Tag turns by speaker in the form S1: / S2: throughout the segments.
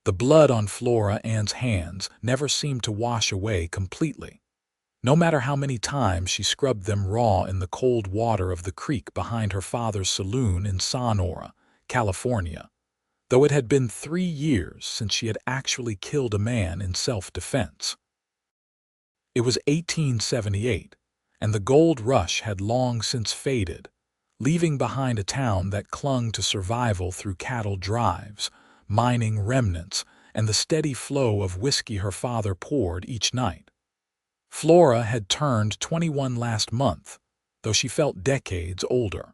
S1: The blood on Flora Anne's hands never seemed to wash away completely. No matter how many times she scrubbed them raw in the cold water of the creek behind her father's saloon in Sonora, California, though it had been 3 years since she had actually killed a man in self-defense. It was 1878, and the gold rush had long since faded, leaving behind a town that clung to survival through cattle drives, mining remnants, and the steady flow of whiskey her father poured each night. Flora had turned 21 last month, though she felt decades older.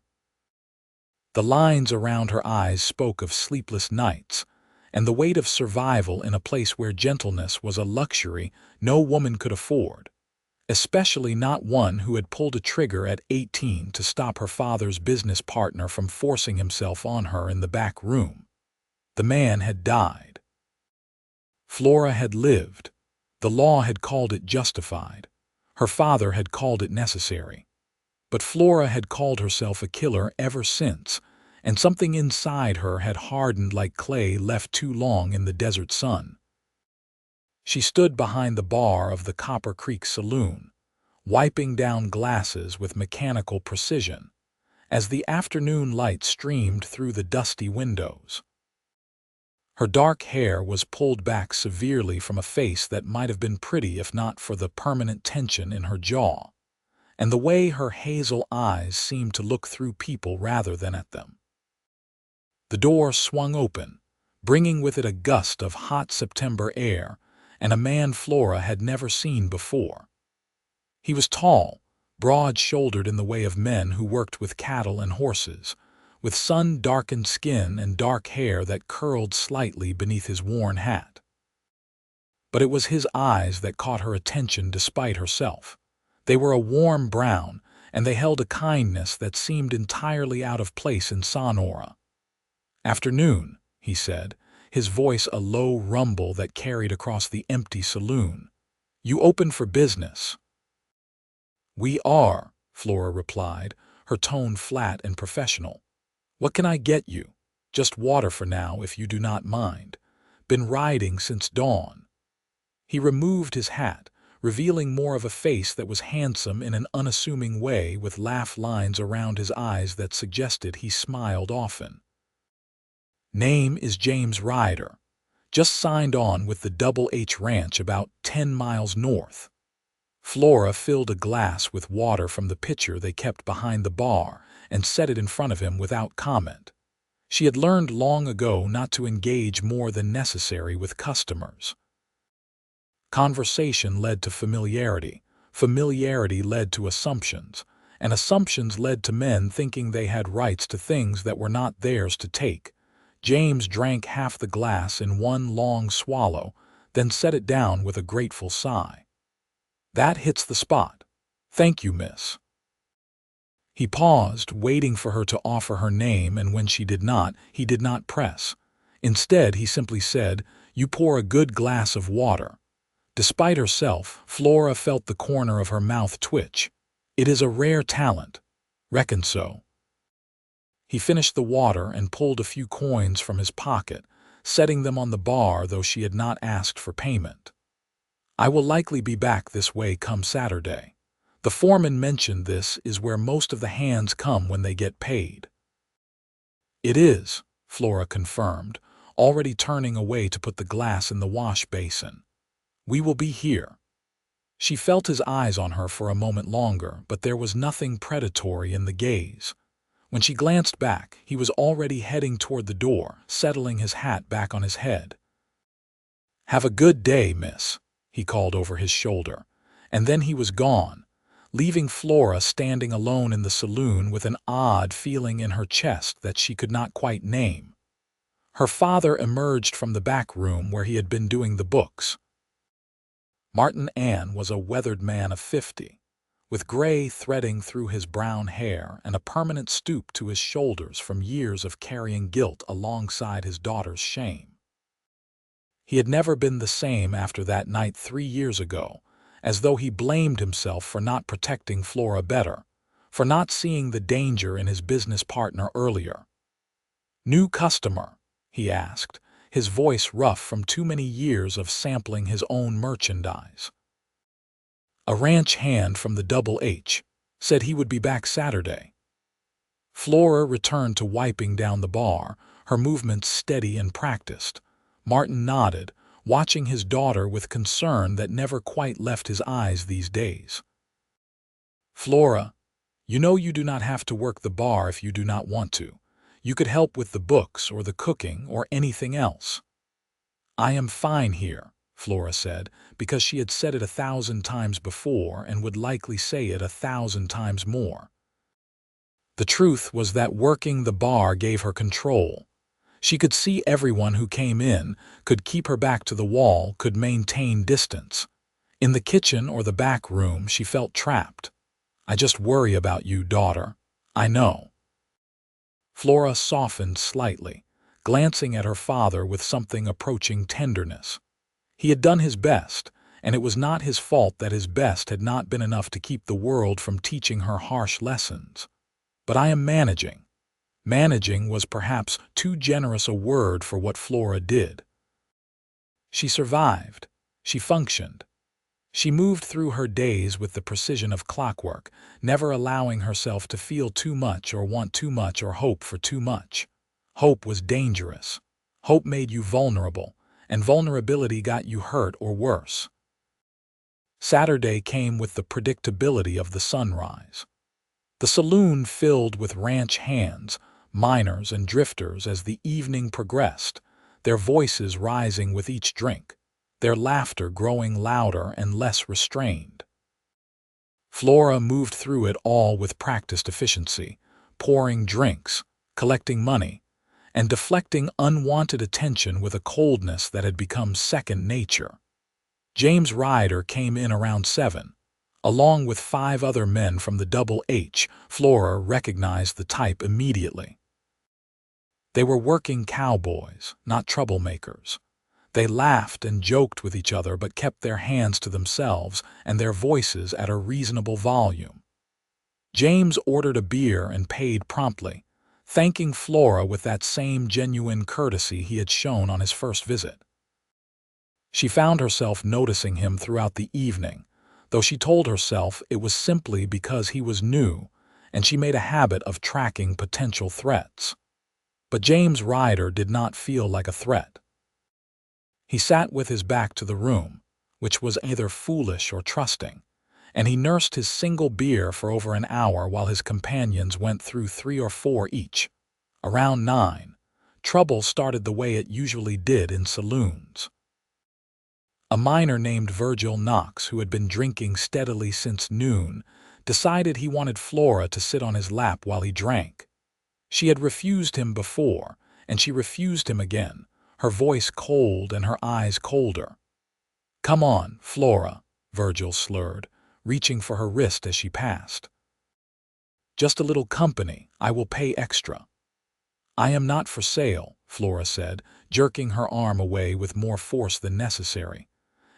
S1: The lines around her eyes spoke of sleepless nights, and the weight of survival in a place where gentleness was a luxury no woman could afford, especially not one who had pulled a trigger at 18 to stop her father's business partner from forcing himself on her in the back room. The man had died. Flora had lived. The law had called it justified. Her father had called it necessary. But Flora had called herself a killer ever since, and something inside her had hardened like clay left too long in the desert sun. She stood behind the bar of the Copper Creek Saloon, wiping down glasses with mechanical precision, as the afternoon light streamed through the dusty windows. Her dark hair was pulled back severely from a face that might have been pretty if not for the permanent tension in her jaw, and the way her hazel eyes seemed to look through people rather than at them. The door swung open, bringing with it a gust of hot September air and a man Flora had never seen before. He was tall, broad-shouldered in the way of men who worked with cattle and horses, with sun-darkened skin and dark hair that curled slightly beneath his worn hat. But it was his eyes that caught her attention despite herself. They were a warm brown, and they held a kindness that seemed entirely out of place in Sonora. "Afternoon," he said, his voice a low rumble that carried across the empty saloon. "You open for business?" "We are," Flora replied, her tone flat and professional. "What can I get you? Just water for now, if you do not mind. Been riding since dawn." He removed his hat, revealing more of a face that was handsome in an unassuming way with laugh lines around his eyes that suggested he smiled often. "Name is James Ryder. Just signed on with the Double H Ranch about 10 miles north." Flora filled a glass with water from the pitcher they kept behind the bar and set it in front of him without comment. She had learned long ago not to engage more than necessary with customers. Conversation led to familiarity, familiarity led to assumptions, and assumptions led to men thinking they had rights to things that were not theirs to take. James drank half the glass in one long swallow, then set it down with a grateful sigh. "That hits the spot. Thank you, miss." He paused, waiting for her to offer her name, and when she did not, he did not press. Instead, he simply said, "You pour a good glass of water." Despite herself, Flora felt the corner of her mouth twitch. "It is a rare talent. Reckon so." He finished the water and pulled a few coins from his pocket, setting them on the bar though she had not asked for payment. "I will likely be back this way come Saturday. The foreman mentioned this is where most of the hands come when they get paid." "It is," Flora confirmed, already turning away to put the glass in the wash basin. "We will be here." She felt his eyes on her for a moment longer, but there was nothing predatory in the gaze. When she glanced back, he was already heading toward the door, settling his hat back on his head. "Have a good day, miss," he called over his shoulder, and then he was gone, leaving Flora standing alone in the saloon with an odd feeling in her chest that she could not quite name. Her father emerged from the back room where he had been doing the books. Martin Anne was a weathered man of 50, with gray threading through his brown hair and a permanent stoop to his shoulders from years of carrying guilt alongside his daughter's shame. He had never been the same after that night 3 years ago, as though he blamed himself for not protecting Flora better, for not seeing the danger in his business partner earlier. "New customer?" he asked, his voice rough from too many years of sampling his own merchandise. A ranch hand from the Double H said he would be back Saturday. Flora returned to wiping down the bar, her movements steady and practiced. Martin nodded, watching his daughter with concern that never quite left his eyes these days. "Flora, you know you do not have to work the bar if you do not want to. You could help with the books or the cooking or anything else." "I am fine here," Flora said, because she had said it 1,000 times before and would likely say it 1,000 times more. The truth was that working the bar gave her control. She could see everyone who came in, could keep her back to the wall, could maintain distance. In the kitchen or the back room, she felt trapped. "I just worry about you, daughter. I know." Flora softened slightly, glancing at her father with something approaching tenderness. He had done his best, and it was not his fault that his best had not been enough to keep the world from teaching her harsh lessons. "But I am managing." Managing was perhaps too generous a word for what Flora did. She survived. She functioned. She moved through her days with the precision of clockwork, never allowing herself to feel too much or want too much or hope for too much. Hope was dangerous. Hope made you vulnerable, and vulnerability got you hurt or worse. Saturday came with the predictability of the sunrise. The saloon filled with ranch hands, miners and drifters as the evening progressed, their voices rising with each drink, their laughter growing louder and less restrained. Flora moved through it all with practiced efficiency, pouring drinks, collecting money, and deflecting unwanted attention with a coldness that had become second nature. James Ryder came in around 7. Along with 5 other men from the Double H, Flora recognized the type immediately. They were working cowboys, not troublemakers. They laughed and joked with each other but kept their hands to themselves and their voices at a reasonable volume. James ordered a beer and paid promptly, thanking Flora with that same genuine courtesy he had shown on his first visit. She found herself noticing him throughout the evening, though she told herself it was simply because he was new, and she made a habit of tracking potential threats. But James Ryder did not feel like a threat. He sat with his back to the room, which was either foolish or trusting, and he nursed his single beer for over an hour while his companions went through 3 or 4 each. Around 9, trouble started the way it usually did in saloons. A miner named Virgil Knox, who had been drinking steadily since noon, decided he wanted Flora to sit on his lap while he drank. She had refused him before, and she refused him again, her voice cold and her eyes colder. "Come on, Flora," Virgil slurred, reaching for her wrist as she passed. "Just a little company. I will pay extra." "I am not for sale," Flora said, jerking her arm away with more force than necessary.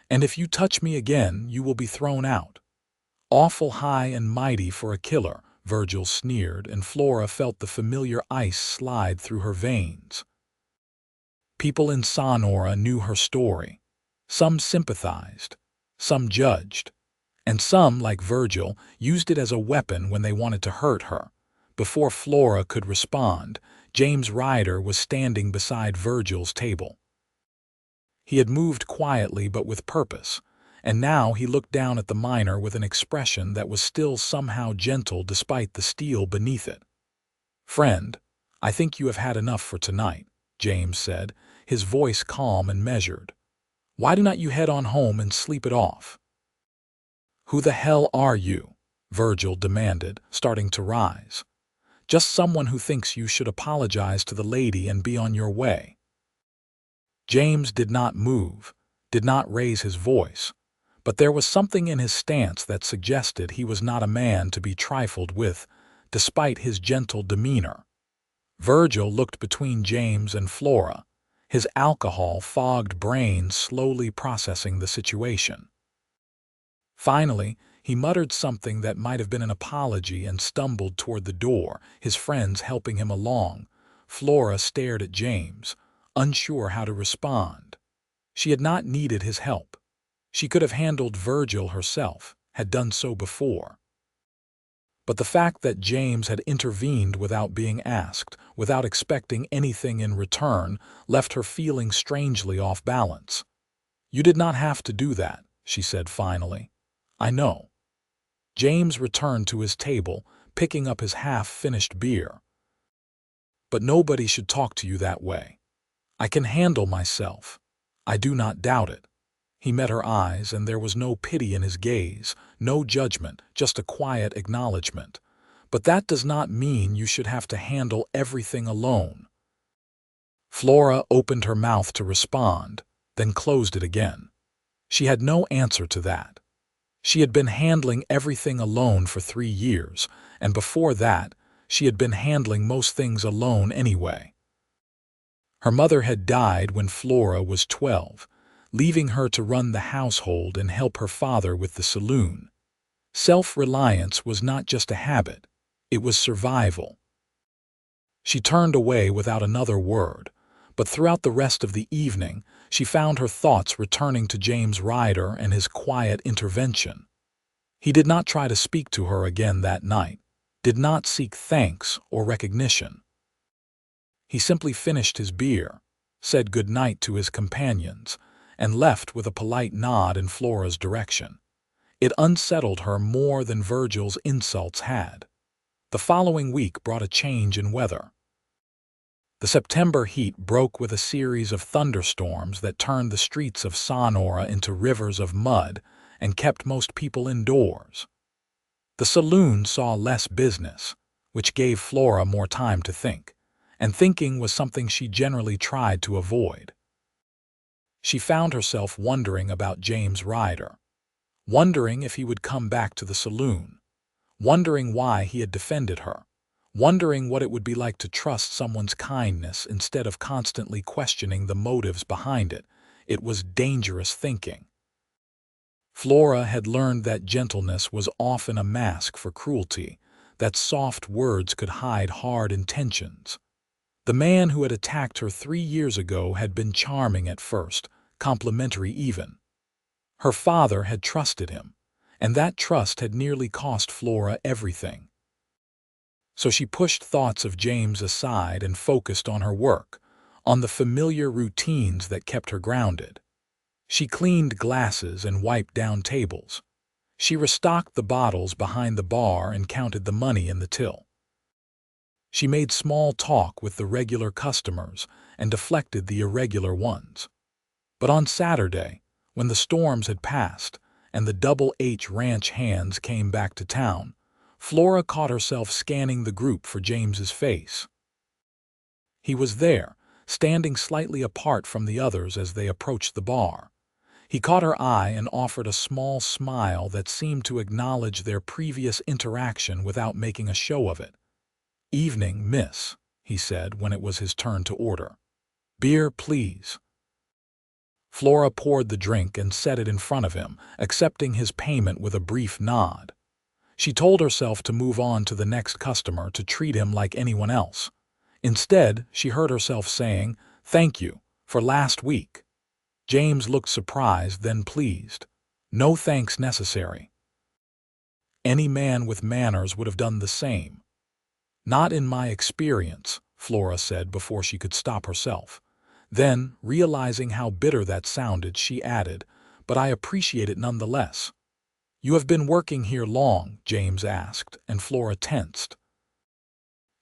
S1: "And if you touch me again, you will be thrown out." "Awful high and mighty for a killer," Virgil sneered, and Flora felt the familiar ice slide through her veins. People in Sonora knew her story. Some sympathized, some judged, and some, like Virgil, used it as a weapon when they wanted to hurt her. Before Flora could respond, James Ryder was standing beside Virgil's table. He had moved quietly but with purpose, and now he looked down at the miner with an expression that was still somehow gentle despite the steel beneath it. "Friend, I think you have had enough for tonight," James said, his voice calm and measured. "Why do not you head on home and sleep it off?" "Who the hell are you?" Virgil demanded, starting to rise. "Just someone who thinks you should apologize to the lady and be on your way." James did not move, did not raise his voice, but there was something in his stance that suggested he was not a man to be trifled with, despite his gentle demeanor. Virgil looked between James and Flora, his alcohol-fogged brain slowly processing the situation. Finally, he muttered something that might have been an apology and stumbled toward the door, his friends helping him along. Flora stared at James, unsure how to respond. She had not needed his help. She could have handled Virgil herself, had done so before. But the fact that James had intervened without being asked, without expecting anything in return, left her feeling strangely off balance. "You did not have to do that," she said finally. "I know." James returned to his table, picking up his half-finished beer. "But nobody should talk to you that way. I can handle myself. I do not doubt it." He met her eyes, and there was no pity in his gaze, no judgment, just a quiet acknowledgement. "But that does not mean you should have to handle everything alone." Flora opened her mouth to respond, then closed it again. She had no answer to that. She had been handling everything alone for 3 years, and before that, she had been handling most things alone anyway. Her mother had died when Flora was 12, leaving her to run the household and help her father with the saloon. Self-reliance was not just a habit, it was survival. She turned away without another word, but throughout the rest of the evening, she found her thoughts returning to James Ryder and his quiet intervention. He did not try to speak to her again that night, did not seek thanks or recognition. He simply finished his beer, said good night to his companions, and left with a polite nod in Flora's direction. It unsettled her more than Virgil's insults had. The following week brought a change in weather. The September heat broke with a series of thunderstorms that turned the streets of Sonora into rivers of mud and kept most people indoors. The saloon saw less business, which gave Flora more time to think, and thinking was something she generally tried to avoid. She found herself wondering about James Ryder, wondering if he would come back to the saloon, wondering why he had defended her, wondering what it would be like to trust someone's kindness instead of constantly questioning the motives behind it. It was dangerous thinking. Flora had learned that gentleness was often a mask for cruelty, that soft words could hide hard intentions. The man who had attacked her 3 years ago had been charming at first, complimentary even. Her father had trusted him, and that trust had nearly cost Flora everything. So she pushed thoughts of James aside and focused on her work, on the familiar routines that kept her grounded. She cleaned glasses and wiped down tables. She restocked the bottles behind the bar and counted the money in the till. She made small talk with the regular customers and deflected the irregular ones. But on Saturday, when the storms had passed and the Double H Ranch hands came back to town, Flora caught herself scanning the group for James's face. He was there, standing slightly apart from the others as they approached the bar. He caught her eye and offered a small smile that seemed to acknowledge their previous interaction without making a show of it. "Evening, miss," he said when it was his turn to order. "Beer, please." Flora poured the drink and set it in front of him, accepting his payment with a brief nod. She told herself to move on to the next customer, to treat him like anyone else. Instead, she heard herself saying, "Thank you, for last week." James looked surprised, then pleased. "No thanks necessary." Any man with manners would have done the same. "Not in my experience," Flora said before she could stop herself. Then, realizing how bitter that sounded, she added, "But I appreciate it nonetheless." "You have been working here long?" James asked, and Flora tensed.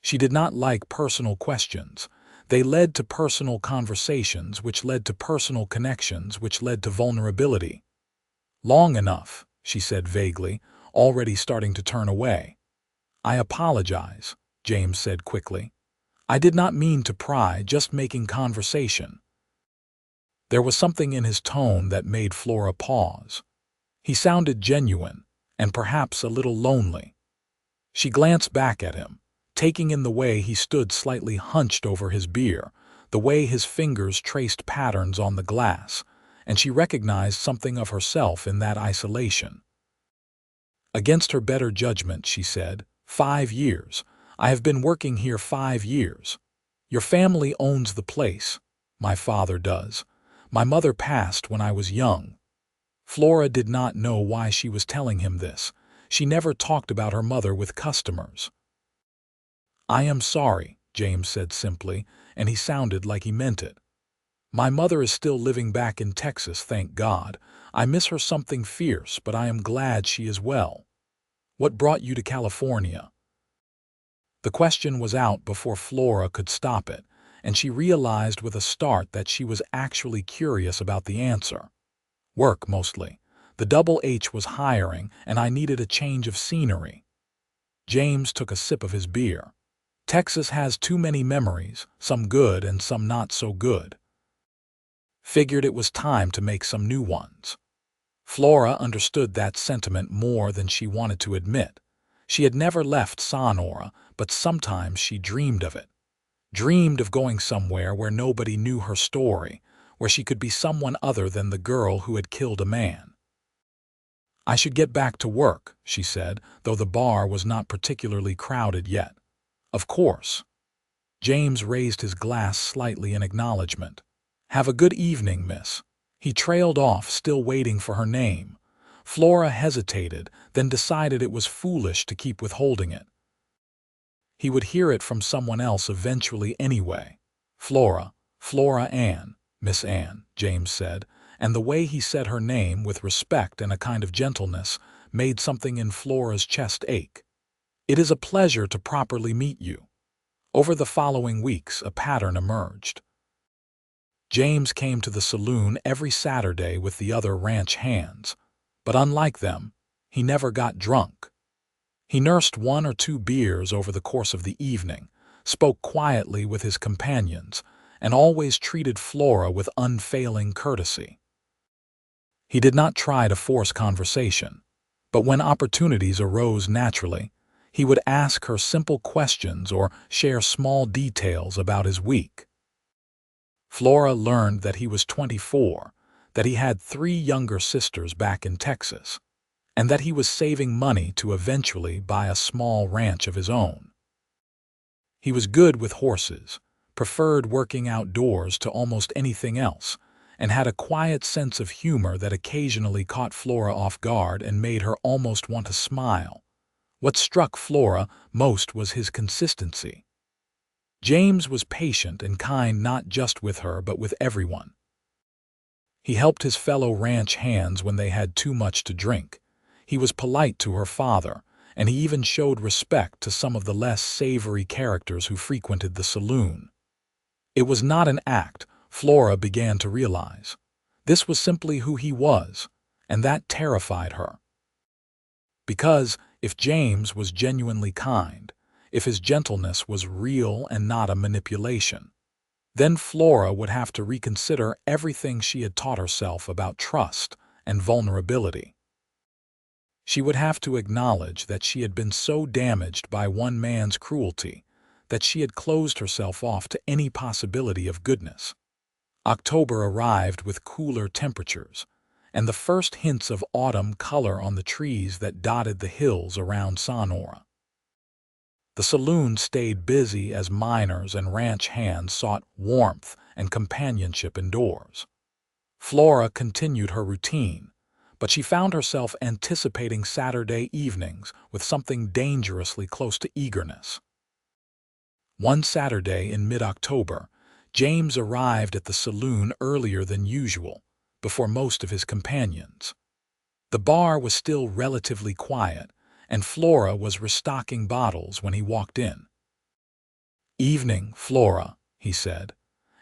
S1: She did not like personal questions. They led to personal conversations, which led to personal connections, which led to vulnerability. "Long enough," she said vaguely, already starting to turn away. "I apologize," James said quickly. "I did not mean to pry, just making conversation." There was something in his tone that made Flora pause. He sounded genuine, and perhaps a little lonely. She glanced back at him, taking in the way he stood slightly hunched over his beer, the way his fingers traced patterns on the glass, and she recognized something of herself in that isolation. Against her better judgment, she said, 5 years. I have been working here 5 years. Your family owns the place. My father does. My mother passed when I was young. Flora did not know why she was telling him this. She never talked about her mother with customers. I am sorry, James said simply, and he sounded like he meant it. My mother is still living back in Texas, thank God. I miss her something fierce, but I am glad she is well. What brought you to California? The question was out before Flora could stop it, and she realized with a start that she was actually curious about the answer. Work, mostly. The Double H was hiring, and I needed a change of scenery. James took a sip of his beer. Texas has too many memories, some good and some not so good. Figured it was time to make some new ones. Flora understood that sentiment more than she wanted to admit. She had never left Sonora, but sometimes she dreamed of it. Dreamed of going somewhere where nobody knew her story, where she could be someone other than the girl who had killed a man. I should get back to work, she said, though the bar was not particularly crowded yet. Of course. James raised his glass slightly in acknowledgement. Have a good evening, miss. He trailed off, still waiting for her name. Flora hesitated, then decided it was foolish to keep withholding it. He would hear it from someone else eventually anyway. Flora Anne, Miss Anne, James said, and the way he said her name with respect and a kind of gentleness made something in Flora's chest ache. It is a pleasure to properly meet you. Over the following weeks, a pattern emerged. James came to the saloon every Saturday with the other ranch hands, but unlike them, he never got drunk. He nursed 1 or 2 beers over the course of the evening, spoke quietly with his companions, and always treated Flora with unfailing courtesy. He did not try to force conversation, but when opportunities arose naturally, he would ask her simple questions or share small details about his week. Flora learned that he was 24, that he had 3 younger sisters back in Texas, and that he was saving money to eventually buy a small ranch of his own. He was good with horses, preferred working outdoors to almost anything else, and had a quiet sense of humor that occasionally caught Flora off guard and made her almost want to smile. What struck Flora most was his consistency. James was patient and kind not just with her but with everyone. He helped his fellow ranch hands when they had too much to drink. He was polite to her father, and he even showed respect to some of the less savory characters who frequented the saloon. It was not an act, Flora began to realize. This was simply who he was, and that terrified her. Because if James was genuinely kind, if his gentleness was real and not a manipulation, then Flora would have to reconsider everything she had taught herself about trust and vulnerability. She would have to acknowledge that she had been so damaged by one man's cruelty that she had closed herself off to any possibility of goodness. October arrived with cooler temperatures, and the first hints of autumn color on the trees that dotted the hills around Sonora. The saloon stayed busy as miners and ranch hands sought warmth and companionship indoors. Flora continued her routine, but she found herself anticipating Saturday evenings with something dangerously close to eagerness. One Saturday in mid-October, James arrived at the saloon earlier than usual, before most of his companions. The bar was still relatively quiet, and Flora was restocking bottles when he walked in. "Evening, Flora," he said,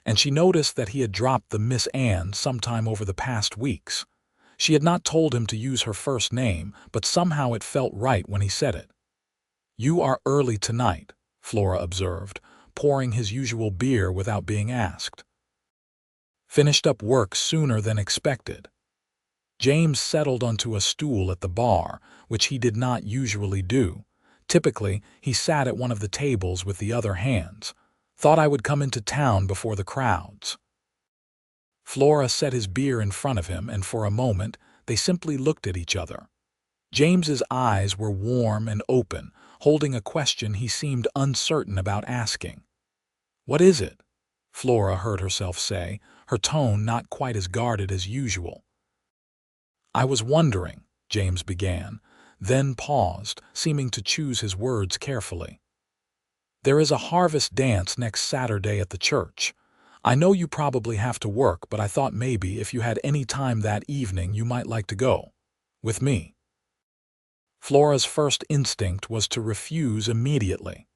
S1: and she noticed that he had dropped the Miss Anne sometime over the past weeks. She had not told him to use her first name, but somehow it felt right when he said it. "You are early tonight," Flora observed, pouring his usual beer without being asked. "Finished up work sooner than expected." James settled onto a stool at the bar, which he did not usually do. Typically, he sat at one of the tables with the other hands. "Thought I would come into town before the crowds." Flora set his beer in front of him, and for a moment, they simply looked at each other. James's eyes were warm and open, holding a question he seemed uncertain about asking. "What is it?" Flora heard herself say, her tone not quite as guarded as usual. "I was wondering," James began, then paused, seeming to choose his words carefully. "There is a harvest dance next Saturday at the church. I know you probably have to work, but I thought maybe if you had any time that evening you might like to go. With me." Flora's first instinct was to refuse immediately.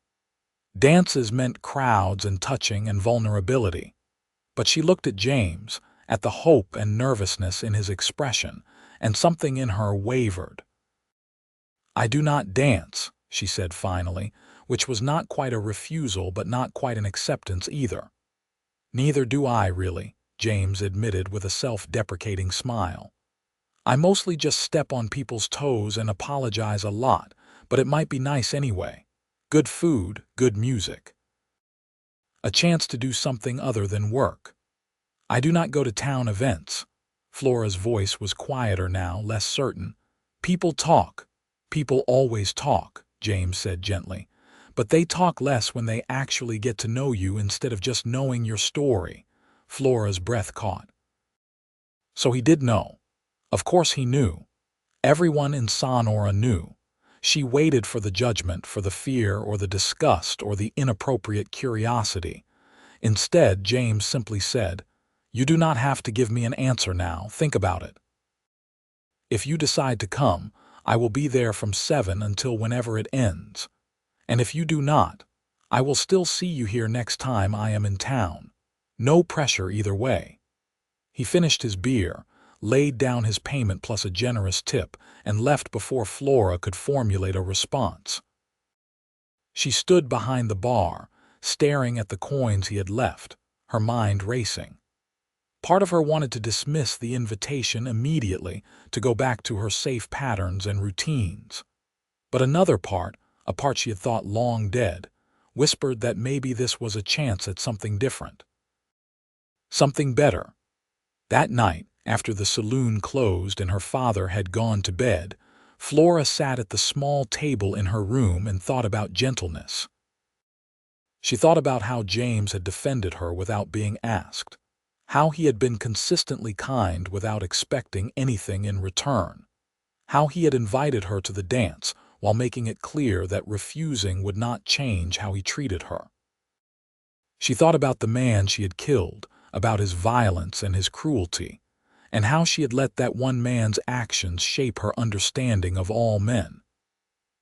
S1: Dances meant crowds and touching and vulnerability. But she looked at James, at the hope and nervousness in his expression, and something in her wavered. "I do not dance," she said finally, which was not quite a refusal but not quite an acceptance either. "Neither do I, really," James admitted with a self-deprecating smile. "I mostly just step on people's toes and apologize a lot, but it might be nice anyway. Good food, good music. A chance to do something other than work. I do not go to town events." Flora's voice was quieter now, less certain. "People talk. People always talk," James said gently. "But they talk less when they actually get to know you instead of just knowing your story." Flora's breath caught. So he did know. Of course he knew. Everyone in Sonora knew. She waited for the judgment, for the fear or the disgust or the inappropriate curiosity. Instead, James simply said, "You do not have to give me an answer now. Think about it. If you decide to come, I will be there from 7 until whenever it ends. And if you do not, I will still see you here next time I am in town. No pressure either way." He finished his beer, laid down his payment plus a generous tip, and left before Flora could formulate a response. She stood behind the bar, staring at the coins he had left, her mind racing. Part of her wanted to dismiss the invitation immediately, to go back to her safe patterns and routines. But another part, a part she had thought long dead, whispered that maybe this was a chance at something different. Something better. That night, after the saloon closed and her father had gone to bed, Flora sat at the small table in her room and thought about Gentleness. She thought about how James had defended her without being asked, how he had been consistently kind without expecting anything in return, how he had invited her to the dance while making it clear that refusing would not change how he treated her. She thought about the man she had killed, about his violence and his cruelty, and how she had let that one man's actions shape her understanding of all men.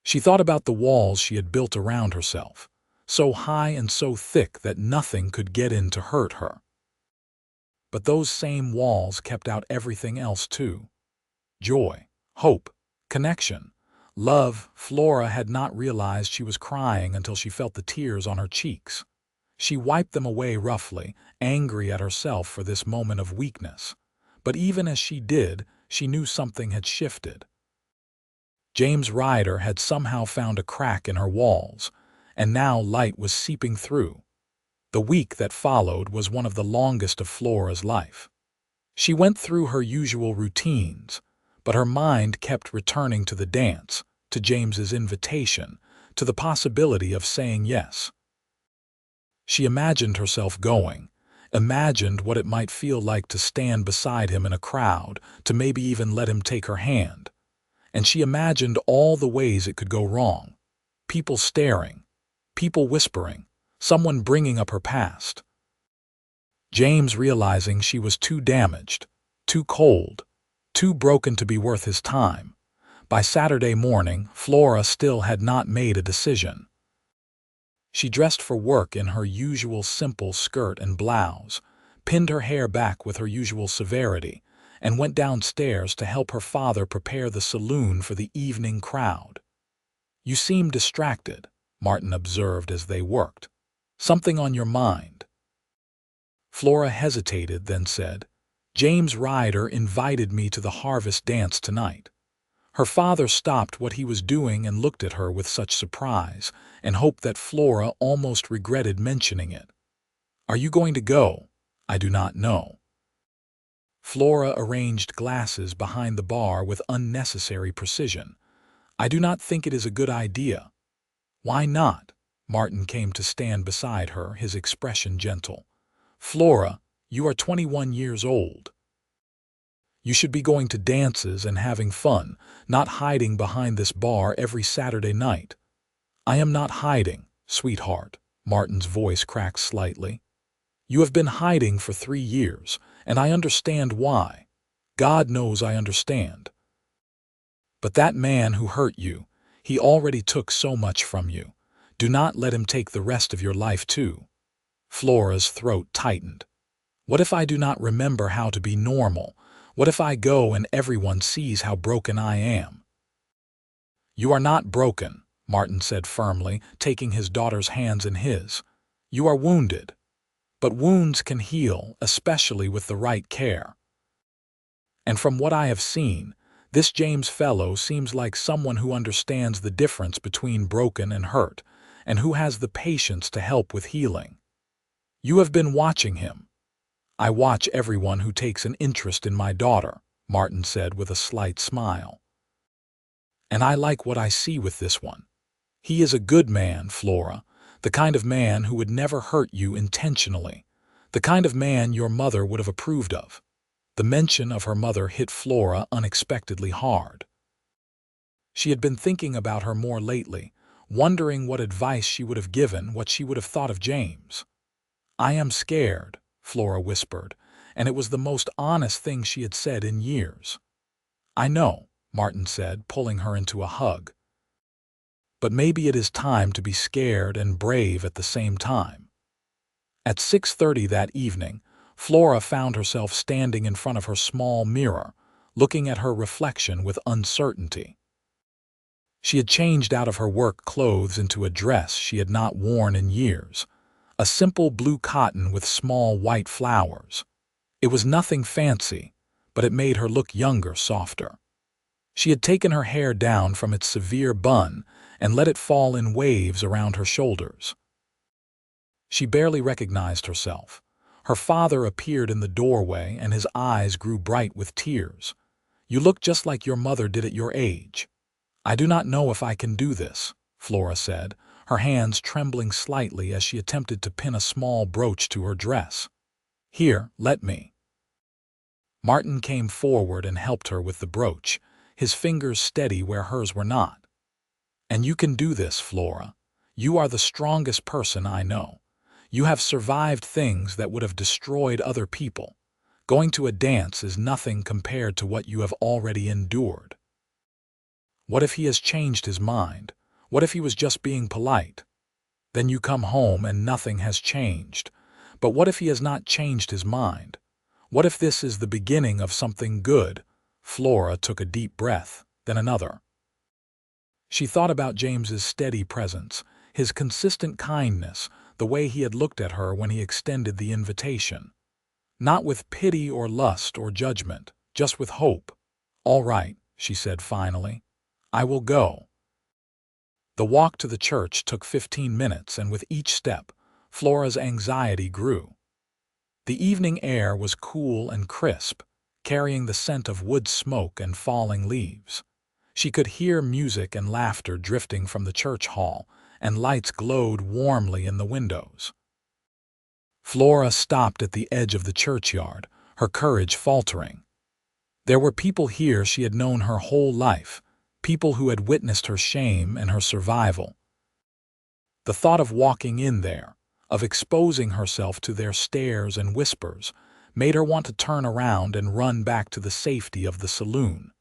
S1: She thought about the walls she had built around herself, so high and so thick that nothing could get in to hurt her. But those same walls kept out everything else too. Joy, hope, connection, love. Flora had not realized she was crying until she felt the tears on her cheeks. She wiped them away roughly, angry at herself for this moment of weakness. But even as she did, she knew something had shifted. James Ryder had somehow found a crack in her walls, and now light was seeping through. The week that followed was one of the longest of Flora's life. She went through her usual routines, but her mind kept returning to the dance, to James's invitation, to the possibility of saying yes. She imagined herself going, imagined what it might feel like to stand beside him in a crowd, to maybe even let him take her hand. And she imagined all the ways it could go wrong. People staring, people whispering, someone bringing up her past. James realizing she was too damaged, too cold, too broken to be worth his time. By Saturday morning, Flora still had not made a decision. She dressed for work in her usual simple skirt and blouse, pinned her hair back with her usual severity, and went downstairs to help her father prepare the saloon for the evening crowd. "You seem distracted," Martin observed as they worked. "Something on your mind?" Flora hesitated, then said, "James Ryder invited me to the harvest dance tonight." Her father stopped what he was doing and looked at her with such surprise and hope that Flora almost regretted mentioning it. "Are you going to go?" "I do not know." Flora arranged glasses behind the bar with unnecessary precision. "I do not think it is a good idea." "Why not?" Martin came to stand beside her, his expression gentle. Flora, you are 21 years old. You should be going to dances and having fun, not hiding behind this bar every Saturday night. I am not hiding, sweetheart. Martin's voice cracked slightly. You have been hiding for 3 years, and I understand why. God knows I understand. But that man who hurt you, he already took so much from you. Do not let him take the rest of your life too. Flora's throat tightened. What if I do not remember how to be normal? What if I go and everyone sees how broken I am? You are not broken, Martin said firmly, taking his daughter's hands in his. You are wounded. But wounds can heal, especially with the right care. And from what I have seen, this James fellow seems like someone who understands the difference between broken and hurt, and who has the patience to help with healing. You have been watching him. I watch everyone who takes an interest in my daughter, Martin said with a slight smile. And I like what I see with this one. He is a good man, Flora, the kind of man who would never hurt you intentionally, the kind of man your mother would have approved of. The mention of her mother hit Flora unexpectedly hard. She had been thinking about her more lately, wondering what advice she would have given, what she would have thought of James. I am scared, Flora whispered, and it was the most honest thing she had said in years. I know, Martin said, pulling her into a hug. But maybe it is time to be scared and brave at the same time. At 6:30 that evening, Flora found herself standing in front of her small mirror, looking at her reflection with uncertainty. She had changed out of her work clothes into a dress she had not worn in years, a simple blue cotton with small white flowers. It was nothing fancy, but it made her look younger, softer. She had taken her hair down from its severe bun and let it fall in waves around her shoulders. She barely recognized herself. Her father appeared in the doorway and his eyes grew bright with tears. You look just like your mother did at your age. I do not know if I can do this, Flora said, her hands trembling slightly as she attempted to pin a small brooch to her dress. Here, let me. Martin came forward and helped her with the brooch, his fingers steady where hers were not. And you can do this, Flora. You are the strongest person I know. You have survived things that would have destroyed other people. Going to a dance is nothing compared to what you have already endured. What if he has changed his mind? What if he was just being polite? Then you come home and nothing has changed. But what if he has not changed his mind? What if this is the beginning of something good? Flora took a deep breath, then another. She thought about James's steady presence, his consistent kindness, the way he had looked at her when he extended the invitation. Not with pity or lust or judgment, just with hope. All right, she said finally. I will go. The walk to the church took 15 minutes, and with each step, Flora's anxiety grew. The evening air was cool and crisp, carrying the scent of wood smoke and falling leaves. She could hear music and laughter drifting from the church hall, and lights glowed warmly in the windows. Flora stopped at the edge of the churchyard, her courage faltering. There were people here she had known her whole life, people who had witnessed her shame and her survival. The thought of walking in there, of exposing herself to their stares and whispers, made her want to turn around and run back to the safety of the saloon.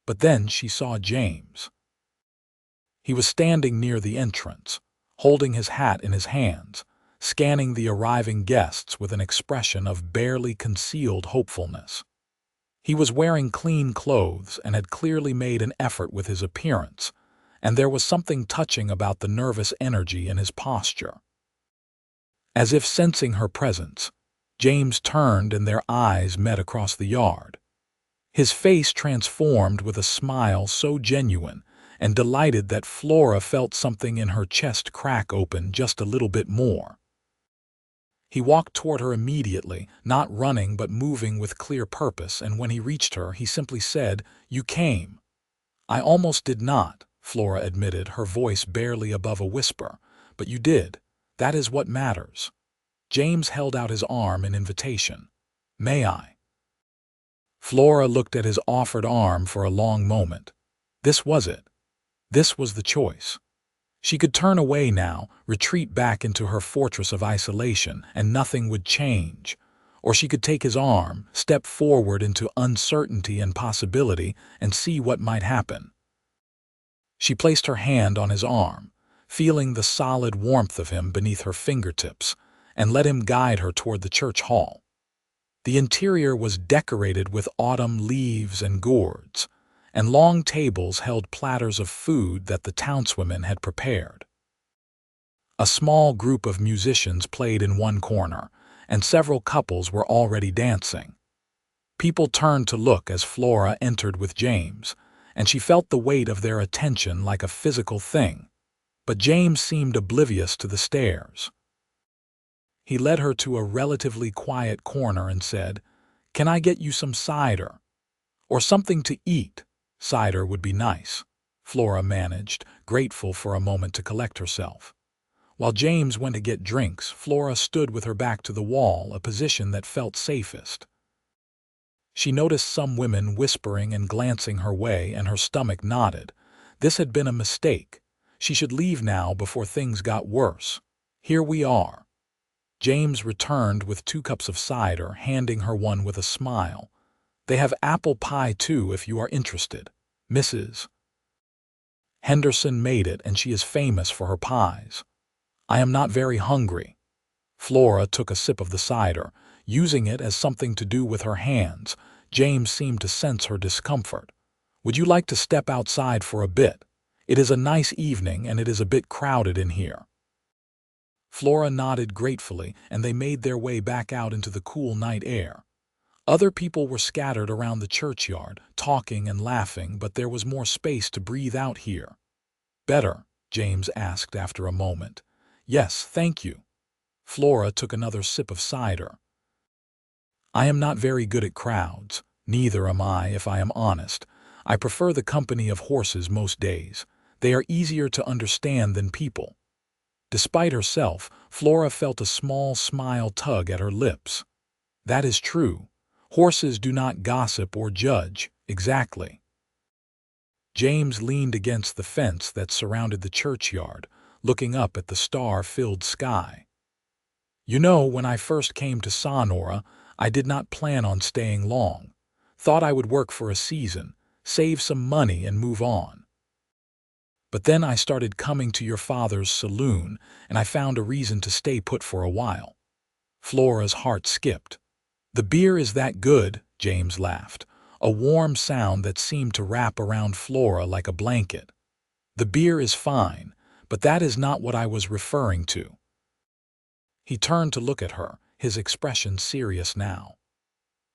S1: But then she saw James. He was standing near the entrance, holding his hat in his hands, scanning the arriving guests with an expression of barely concealed hopefulness. He was wearing clean clothes and had clearly made an effort with his appearance, and there was something touching about the nervous energy in his posture. As if sensing her presence, James turned and their eyes met across the yard. His face transformed with a smile so genuine and delighted that Flora felt something in her chest crack open just a little bit more. He walked toward her immediately, not running but moving with clear purpose, and when he reached her, he simply said, "You came." "I almost did not," Flora admitted, her voice barely above a whisper. "But you did. That is what matters." James held out his arm in invitation. "May I?" Flora looked at his offered arm for a long moment. This was it. This was the choice. She could turn away now, retreat back into her fortress of isolation, and nothing would change. Or she could take his arm, step forward into uncertainty and possibility, and see what might happen. She placed her hand on his arm, feeling the solid warmth of him beneath her fingertips, and let him guide her toward the church hall. The interior was decorated with autumn leaves and gourds, and long tables held platters of food that the townswomen had prepared. A small group of musicians played in one corner, and several couples were already dancing. People turned to look as Flora entered with James, and she felt the weight of their attention like a physical thing. But James seemed oblivious to the stares. He led her to a relatively quiet corner and said, "Can I get you some cider? Or something to eat? Cider would be nice," Flora managed, grateful for a moment to collect herself. While James went to get drinks, Flora stood with her back to the wall, a position that felt safest. She noticed some women whispering and glancing her way, and her stomach knotted. This had been a mistake. She should leave now before things got worse. "Here we are." James returned with 2 cups of cider, handing her one with a smile. "They have apple pie too if you are interested. Mrs. Henderson made it, and she is famous for her pies." "I am not very hungry." Flora took a sip of the cider, using it as something to do with her hands. James seemed to sense her discomfort. "Would you like to step outside for a bit? It is a nice evening, and it is a bit crowded in here." Flora nodded gratefully, and they made their way back out into the cool night air. Other people were scattered around the churchyard, talking and laughing, but there was more space to breathe out here. "Better?" James asked after a moment. "Yes, thank you." Flora took another sip of cider. "I am not very good at crowds. Neither am I, if I am honest. I prefer the company of horses most days. They are easier to understand than people." Despite herself, Flora felt a small smile tug at her lips. That is true. Horses do not gossip or judge, exactly. James leaned against the fence that surrounded the churchyard, looking up at the star-filled sky. "You know, when I first came to Sonora, I did not plan on staying long. Thought I would work for a season, save some money and move on. But then I started coming to your father's saloon, and I found a reason to stay put for a while." Flora's heart skipped. "The beer is that good," James laughed, a warm sound that seemed to wrap around Flora like a blanket. "The beer is fine, but that is not what I was referring to." He turned to look at her, his expression serious now.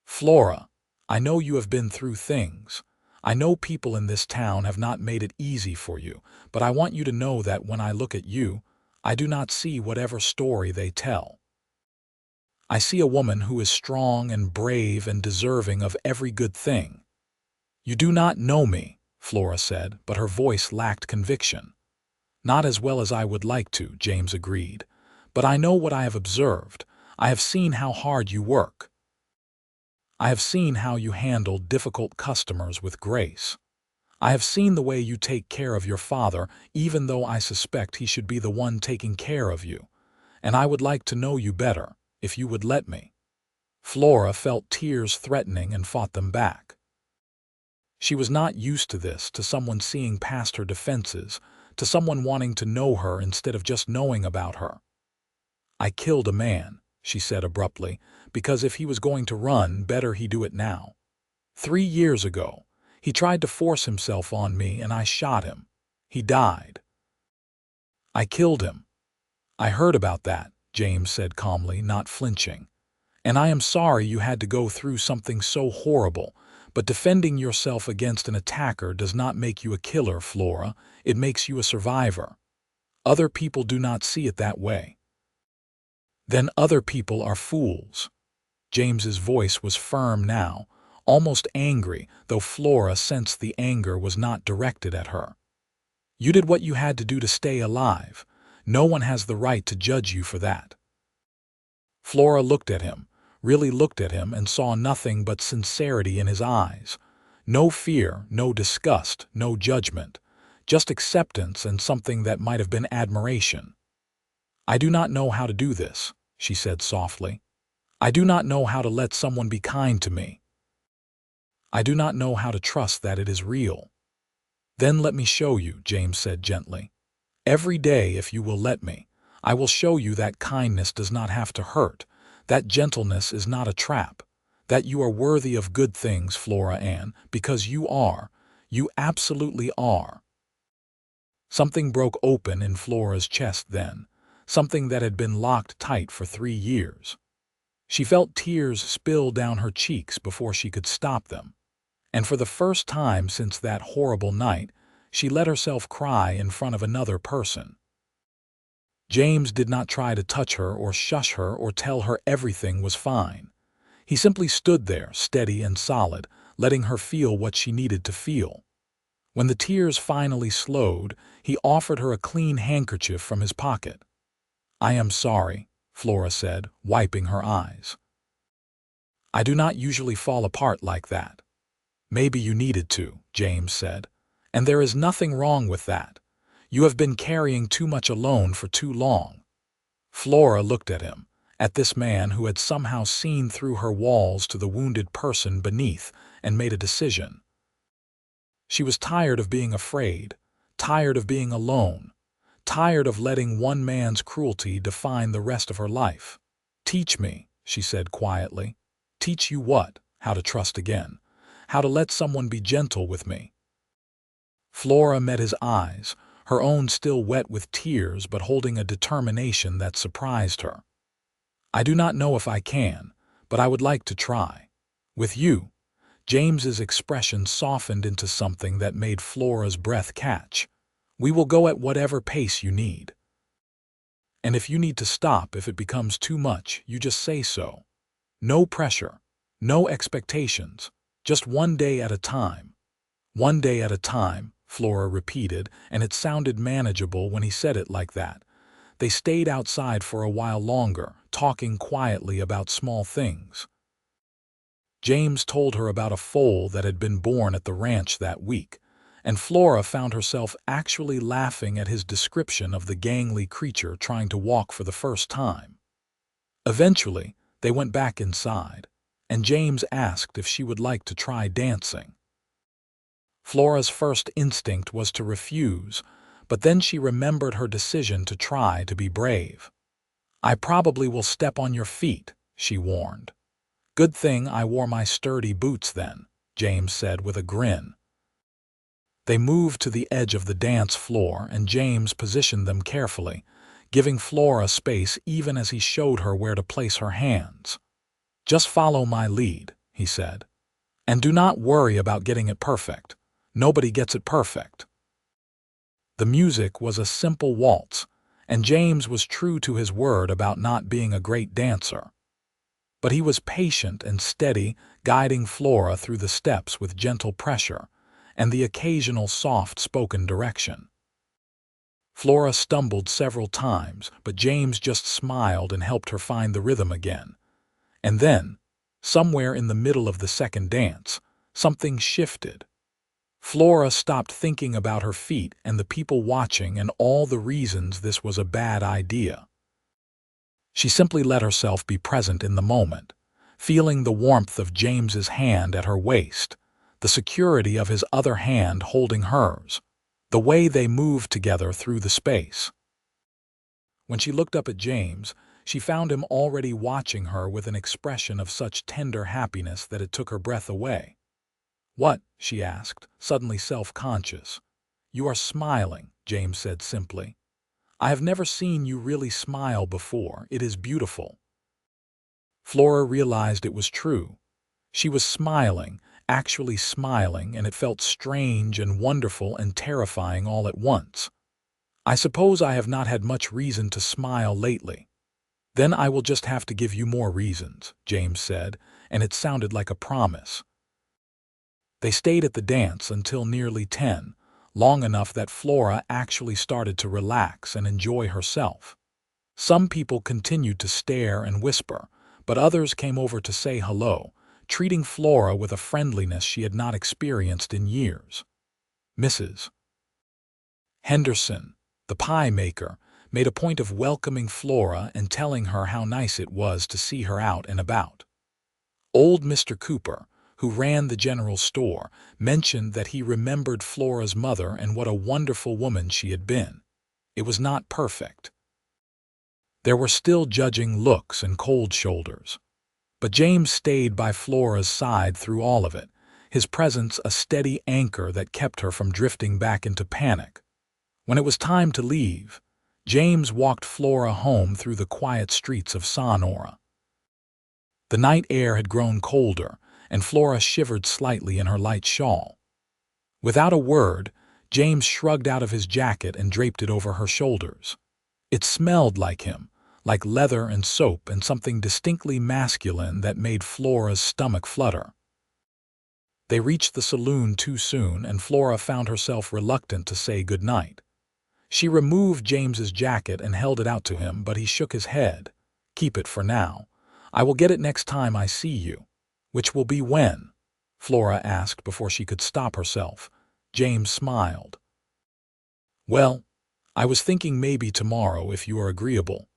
S1: "Flora, I know you have been through things. I know people in this town have not made it easy for you, but I want you to know that when I look at you, I do not see whatever story they tell. I see a woman who is strong and brave and deserving of every good thing." "You do not know me," Flora said, but her voice lacked conviction. "Not as well as I would like to," James agreed. "But I know what I have observed. I have seen how hard you work. I have seen how you handle difficult customers with grace. I have seen the way you take care of your father, even though I suspect he should be the one taking care of you. And I would like to know you better, if you would let me." Flora felt tears threatening and fought them back. She was not used to this, to someone seeing past her defenses, to someone wanting to know her instead of just knowing about her. "I killed a man," she said abruptly, "because if he was going to run, better he do it now. 3 years ago, he tried to force himself on me and I shot him. He died. I killed him." "I heard about that," James said calmly, not flinching. "And I am sorry you had to go through something so horrible, but defending yourself against an attacker does not make you a killer, Flora. It makes you a survivor. Other people do not see it that way." "Then other people are fools." James's voice was firm now, almost angry, though Flora sensed the anger was not directed at her. "You did what you had to do to stay alive. No one has the right to judge you for that." Flora looked at him, really looked at him, and saw nothing but sincerity in his eyes. No fear, no disgust, no judgment, just acceptance and something that might have been admiration. "I do not know how to do this," she said softly. "I do not know how to let someone be kind to me. I do not know how to trust that it is real." "Then let me show you," James said gently. "Every day, if you will let me, I will show you that kindness does not have to hurt, that gentleness is not a trap, that you are worthy of good things, Flora Anne, because you are. You absolutely are." Something broke open in Flora's chest then, something that had been locked tight for 3 years. She felt tears spill down her cheeks before she could stop them, and for the first time since that horrible night, she let herself cry in front of another person. James did not try to touch her or shush her or tell her everything was fine. He simply stood there, steady and solid, letting her feel what she needed to feel. When the tears finally slowed, he offered her a clean handkerchief from his pocket. "I am sorry," Flora said, wiping her eyes. "I do not usually fall apart like that." "Maybe you needed to," James said. "And there is nothing wrong with that. You have been carrying too much alone for too long." Flora looked at him, at this man who had somehow seen through her walls to the wounded person beneath, and made a decision. She was tired of being afraid, tired of being alone, tired of letting one man's cruelty define the rest of her life. "Teach me," she said quietly. "Teach you what? How to trust again. How to let someone be gentle with me." Flora met his eyes, her own still wet with tears but holding a determination that surprised her. "I do not know if I can, but I would like to try. With you." James's expression softened into something that made Flora's breath catch. "We will go at whatever pace you need. And if you need to stop if it becomes too much, you just say so. No pressure, no expectations, just one day at a time." "One day at a time," Flora repeated, and it sounded manageable when he said it like that. They stayed outside for a while longer, talking quietly about small things. James told her about a foal that had been born at the ranch that week, and Flora found herself actually laughing at his description of the gangly creature trying to walk for the first time. Eventually, they went back inside, and James asked if she would like to try dancing. Flora's first instinct was to refuse, but then she remembered her decision to try to be brave. "I probably will step on your feet," she warned. "Good thing I wore my sturdy boots then," James said with a grin. They moved to the edge of the dance floor and James positioned them carefully, giving Flora space even as he showed her where to place her hands. "Just follow my lead," he said. "And do not worry about getting it perfect. Nobody gets it perfect." The music was a simple waltz, and James was true to his word about not being a great dancer. But he was patient and steady, guiding Flora through the steps with gentle pressure and the occasional soft-spoken direction. Flora stumbled several times, but James just smiled and helped her find the rhythm again. And then, somewhere in the middle of the second dance, something shifted. Flora stopped thinking about her feet and the people watching and all the reasons this was a bad idea. She simply let herself be present in the moment, feeling the warmth of James's hand at her waist, the security of his other hand holding hers, the way they moved together through the space. When she looked up at James, she found him already watching her with an expression of such tender happiness that it took her breath away. "What?" she asked, suddenly self-conscious. "You are smiling," James said simply. "I have never seen you really smile before. It is beautiful." Flora realized it was true. She was smiling, actually smiling, and it felt strange and wonderful and terrifying all at once. "I suppose I have not had much reason to smile lately." "Then I will just have to give you more reasons," James said, and it sounded like a promise. They stayed at the dance until nearly 10, long enough that Flora actually started to relax and enjoy herself. Some people continued to stare and whisper, but others came over to say hello, treating Flora with a friendliness she had not experienced in years. Mrs. Henderson, the pie maker, made a point of welcoming Flora and telling her how nice it was to see her out and about. Old Mr. Cooper, who ran the general store, mentioned that he remembered Flora's mother and what a wonderful woman she had been. It was not perfect. There were still judging looks and cold shoulders. But James stayed by Flora's side through all of it, his presence a steady anchor that kept her from drifting back into panic. When it was time to leave, James walked Flora home through the quiet streets of Sonora. The night air had grown colder, and Flora shivered slightly in her light shawl. Without a word, James shrugged out of his jacket and draped it over her shoulders. It smelled like him, like leather and soap and something distinctly masculine that made Flora's stomach flutter. They reached the saloon too soon, and Flora found herself reluctant to say goodnight. She removed James's jacket and held it out to him, but he shook his head. "Keep it for now. I will get it next time I see you." "Which will be when?" Flora asked before she could stop herself. James smiled. "Well, I was thinking maybe tomorrow if you are agreeable.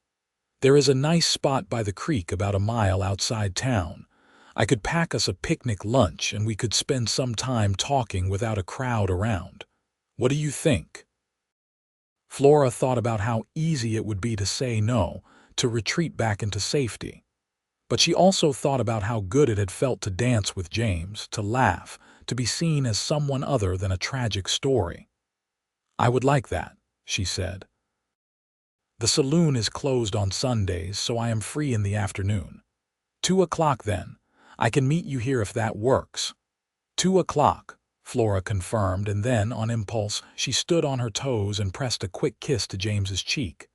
S1: There is a nice spot by the creek about a mile outside town. I could pack us a picnic lunch and we could spend some time talking without a crowd around. What do you think?" Flora thought about how easy it would be to say no, to retreat back into safety. But she also thought about how good it had felt to dance with James, to laugh, to be seen as someone other than a tragic story. "I would like that," she said. "The saloon is closed on Sundays, so I am free in the afternoon. 2 o'clock then. I can meet you here if that works." 2 o'clock, Flora confirmed, and then, on impulse, she stood on her toes and pressed a quick kiss to James's cheek.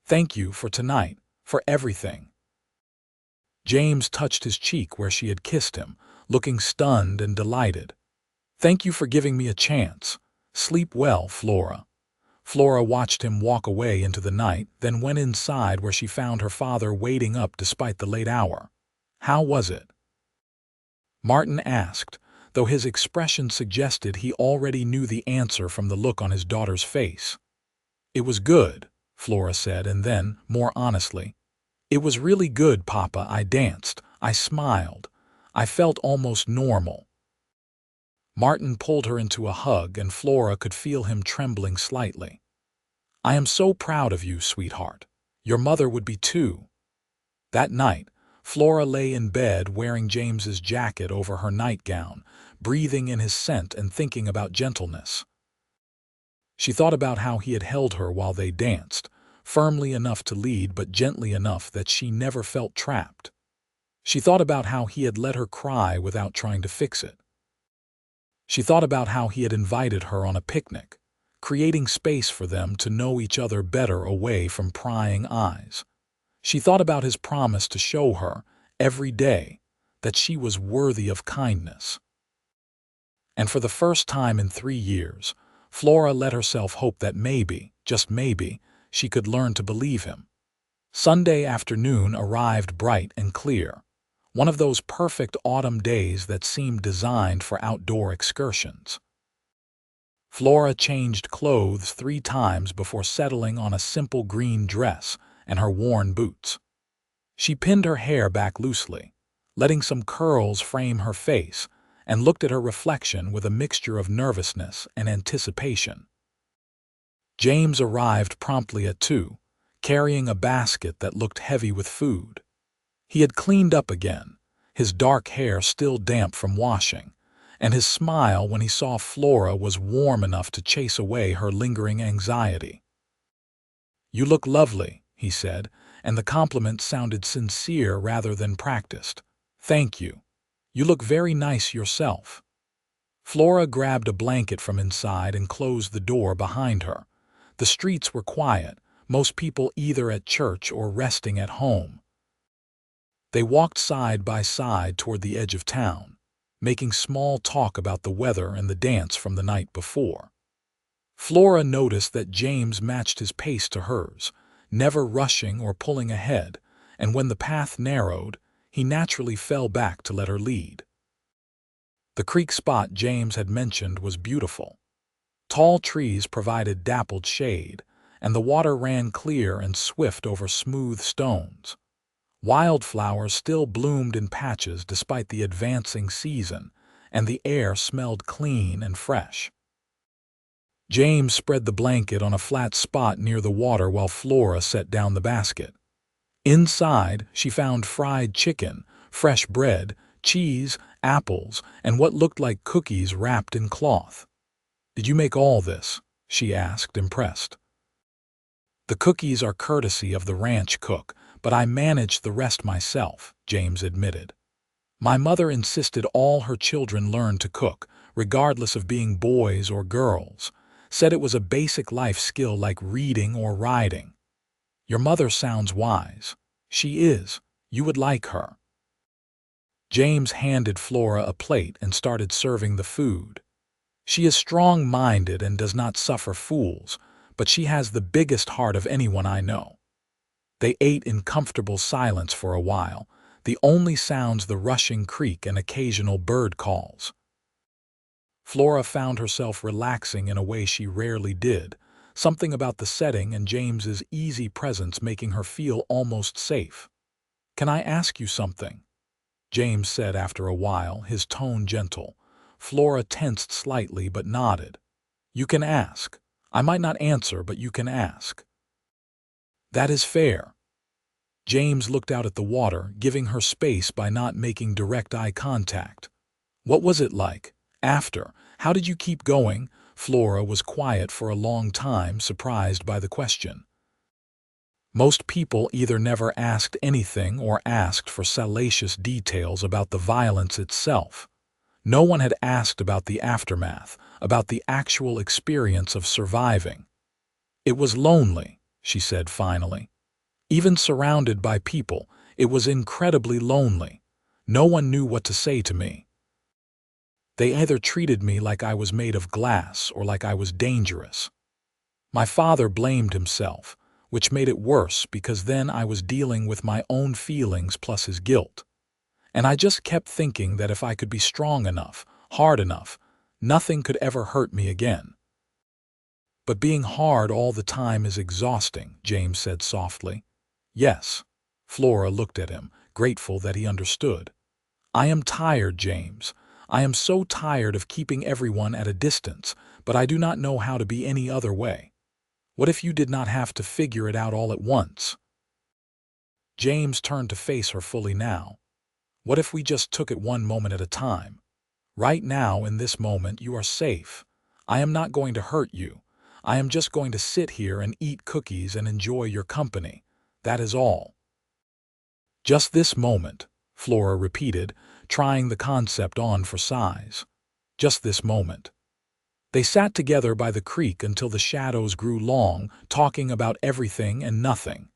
S1: "Thank you for tonight, for everything." James touched his cheek where she had kissed him, looking stunned and delighted. "Thank you for giving me a chance. Sleep well, Flora." Flora watched him walk away into the night, then went inside where she found her father waiting up despite the late hour. "How was it?" Martin asked, though his expression suggested he already knew the answer from the look on his daughter's face. "It was good," Flora said, and then, more honestly, "It was really good, Papa. I danced. I smiled. I felt almost normal." Martin pulled her into a hug, and Flora could feel him trembling slightly. "I am so proud of you, sweetheart. Your mother would be too." That night, Flora lay in bed wearing James's jacket over her nightgown, breathing in his scent and thinking about Gentleness. She thought about how he had held her while they danced, firmly enough to lead but gently enough that she never felt trapped. She thought about how he had let her cry without trying to fix it. She thought about how he had invited her on a picnic, creating space for them to know each other better away from prying eyes. She thought about his promise to show her, every day, that she was worthy of kindness. And for the first time in 3 years, Flora let herself hope that maybe, just maybe, she could learn to believe him. Sunday afternoon arrived bright and clear, one of those perfect autumn days that seemed designed for outdoor excursions. Flora changed clothes 3 times before settling on a simple green dress and her worn boots. She pinned her hair back loosely, letting some curls frame her face, and looked at her reflection with a mixture of nervousness and anticipation. James arrived promptly at 2, carrying a basket that looked heavy with food. He had cleaned up again, his dark hair still damp from washing, and his smile when he saw Flora was warm enough to chase away her lingering anxiety. "You look lovely," he said, and the compliment sounded sincere rather than practiced. "Thank you. You look very nice yourself." Flora grabbed a blanket from inside and closed the door behind her. The streets were quiet, most people either at church or resting at home. They walked side by side toward the edge of town, making small talk about the weather and the dance from the night before. Flora noticed that James matched his pace to hers, never rushing or pulling ahead, and when the path narrowed, he naturally fell back to let her lead. The creek spot James had mentioned was beautiful. Tall trees provided dappled shade, and the water ran clear and swift over smooth stones. Wildflowers still bloomed in patches despite the advancing season, and the air smelled clean and fresh. James spread the blanket on a flat spot near the water while Flora set down the basket. Inside, she found fried chicken, fresh bread, cheese, apples, and what looked like cookies wrapped in cloth. "Did you make all this?" she asked, impressed. "The cookies are courtesy of the ranch cook, but I managed the rest myself," James admitted. "My mother insisted all her children learn to cook, regardless of being boys or girls. Said it was a basic life skill like reading or riding." "Your mother sounds wise." "She is. You would like her." James handed Flora a plate and started serving the food. "She is strong-minded and does not suffer fools, but she has the biggest heart of anyone I know." They ate in comfortable silence for a while, the only sounds the rushing creek and occasional bird calls. Flora found herself relaxing in a way she rarely did, something about the setting and James's easy presence making her feel almost safe. "Can I ask you something?" James said after a while, his tone gentle. Flora tensed slightly but nodded. "You can ask. I might not answer, but you can ask." "That is fair." James looked out at the water, giving her space by not making direct eye contact. "What was it like? After? How did you keep going?" Flora was quiet for a long time, surprised by the question. Most people either never asked anything or asked for salacious details about the violence itself. No one had asked about the aftermath, about the actual experience of surviving. "It was lonely," she said finally. "Even surrounded by people, it was incredibly lonely. No one knew what to say to me. They either treated me like I was made of glass or like I was dangerous. My father blamed himself, which made it worse because then I was dealing with my own feelings plus his guilt. And I just kept thinking that if I could be strong enough, hard enough, nothing could ever hurt me again." "But being hard all the time is exhausting," James said softly. "Yes." Flora looked at him, grateful that he understood. "I am tired, James. I am so tired of keeping everyone at a distance, but I do not know how to be any other way. What if you did not have to figure it out all at once?" James turned to face her fully now. "What if we just took it one moment at a time? Right now, in this moment, you are safe. I am not going to hurt you. I am just going to sit here and eat cookies and enjoy your company. That is all." "Just this moment," Flora repeated, trying the concept on for size. "Just this moment." They sat together by the creek until the shadows grew long, talking about everything and nothing.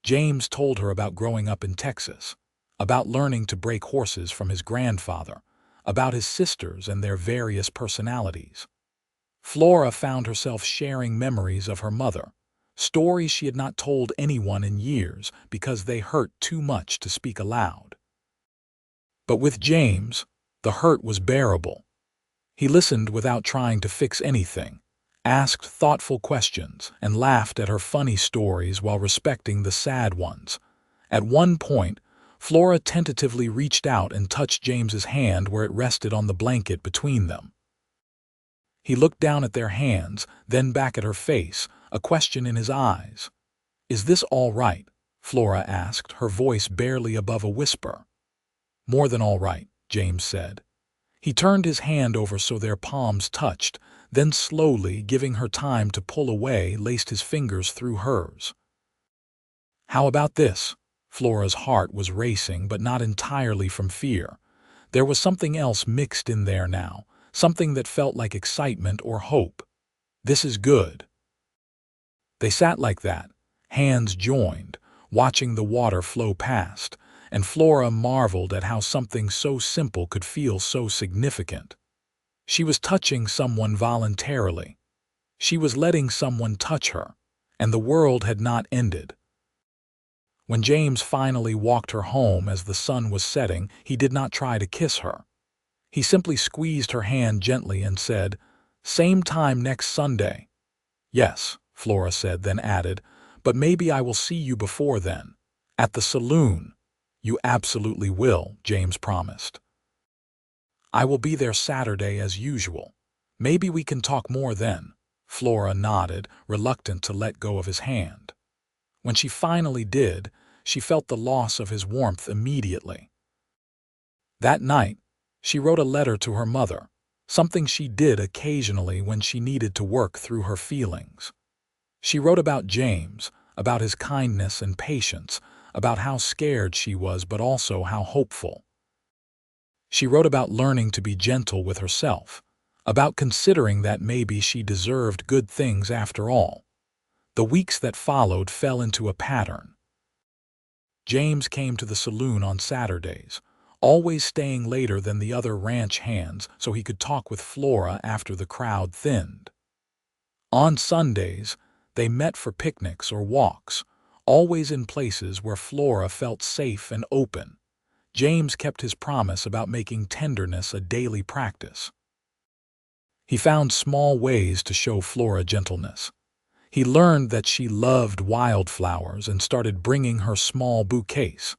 S1: James told her about growing up in Texas, about learning to break horses from his grandfather, about his sisters and their various personalities. Flora found herself sharing memories of her mother, stories she had not told anyone in years because they hurt too much to speak aloud. But with James, the hurt was bearable. He listened without trying to fix anything, asked thoughtful questions, and laughed at her funny stories while respecting the sad ones. At one point, Flora tentatively reached out and touched James's hand where it rested on the blanket between them. He looked down at their hands, then back at her face, a question in his eyes. "Is this all right?" Flora asked, her voice barely above a whisper. "More than all right," James said. He turned his hand over so their palms touched, then slowly, giving her time to pull away, laced his fingers through hers. "How about this?" Flora's heart was racing, but not entirely from fear. There was something else mixed in there now, something that felt like excitement or hope. "This is good." They sat like that, hands joined, watching the water flow past, and Flora marveled at how something so simple could feel so significant. She was touching someone voluntarily. She was letting someone touch her, and the world had not ended. When James finally walked her home as the sun was setting, he did not try to kiss her. He simply squeezed her hand gently and said, "Same time next Sunday." "Yes," Flora said, then added, "but maybe I will see you before then. At the saloon." "You absolutely will," James promised. "I will be there Saturday as usual. Maybe we can talk more then." Flora nodded, reluctant to let go of his hand. When she finally did, she felt the loss of his warmth immediately. That night, she wrote a letter to her mother, something she did occasionally when she needed to work through her feelings. She wrote about James, about his kindness and patience, about how scared she was but also how hopeful. She wrote about learning to be gentle with herself, about considering that maybe she deserved good things after all. The weeks that followed fell into a pattern. James came to the saloon on Saturdays, always staying later than the other ranch hands so he could talk with Flora after the crowd thinned. On Sundays, they met for picnics or walks, always in places where Flora felt safe and open. James kept his promise about making tenderness a daily practice. He found small ways to show Flora gentleness. He learned that she loved wildflowers and started bringing her small bouquets.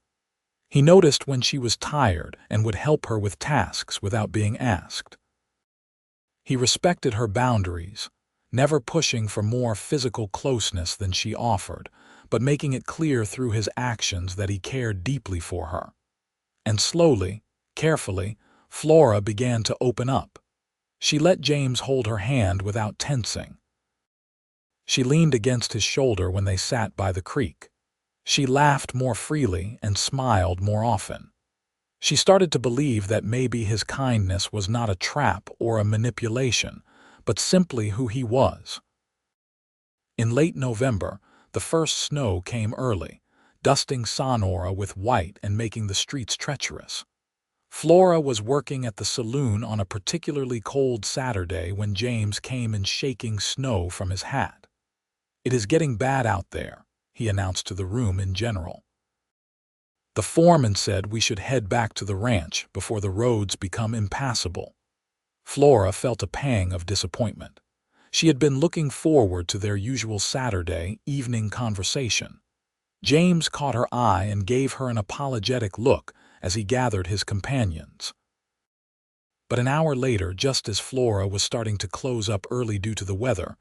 S1: He noticed when she was tired and would help her with tasks without being asked. He respected her boundaries, never pushing for more physical closeness than she offered, but making it clear through his actions that he cared deeply for her. And slowly, carefully, Flora began to open up. She let James hold her hand without tensing. She leaned against his shoulder when they sat by the creek. She laughed more freely and smiled more often. She started to believe that maybe his kindness was not a trap or a manipulation, but simply who he was. In late November, the first snow came early, dusting Sonora with white and making the streets treacherous. Flora was working at the saloon on a particularly cold Saturday when James came in shaking snow from his hat. "It is getting bad out there," he announced to the room in general. "The foreman said we should head back to the ranch before the roads become impassable." Flora felt a pang of disappointment. She had been looking forward to their usual Saturday evening conversation. James caught her eye and gave her an apologetic look as he gathered his companions. But an hour later, just as Flora was starting to close up early due to the weather,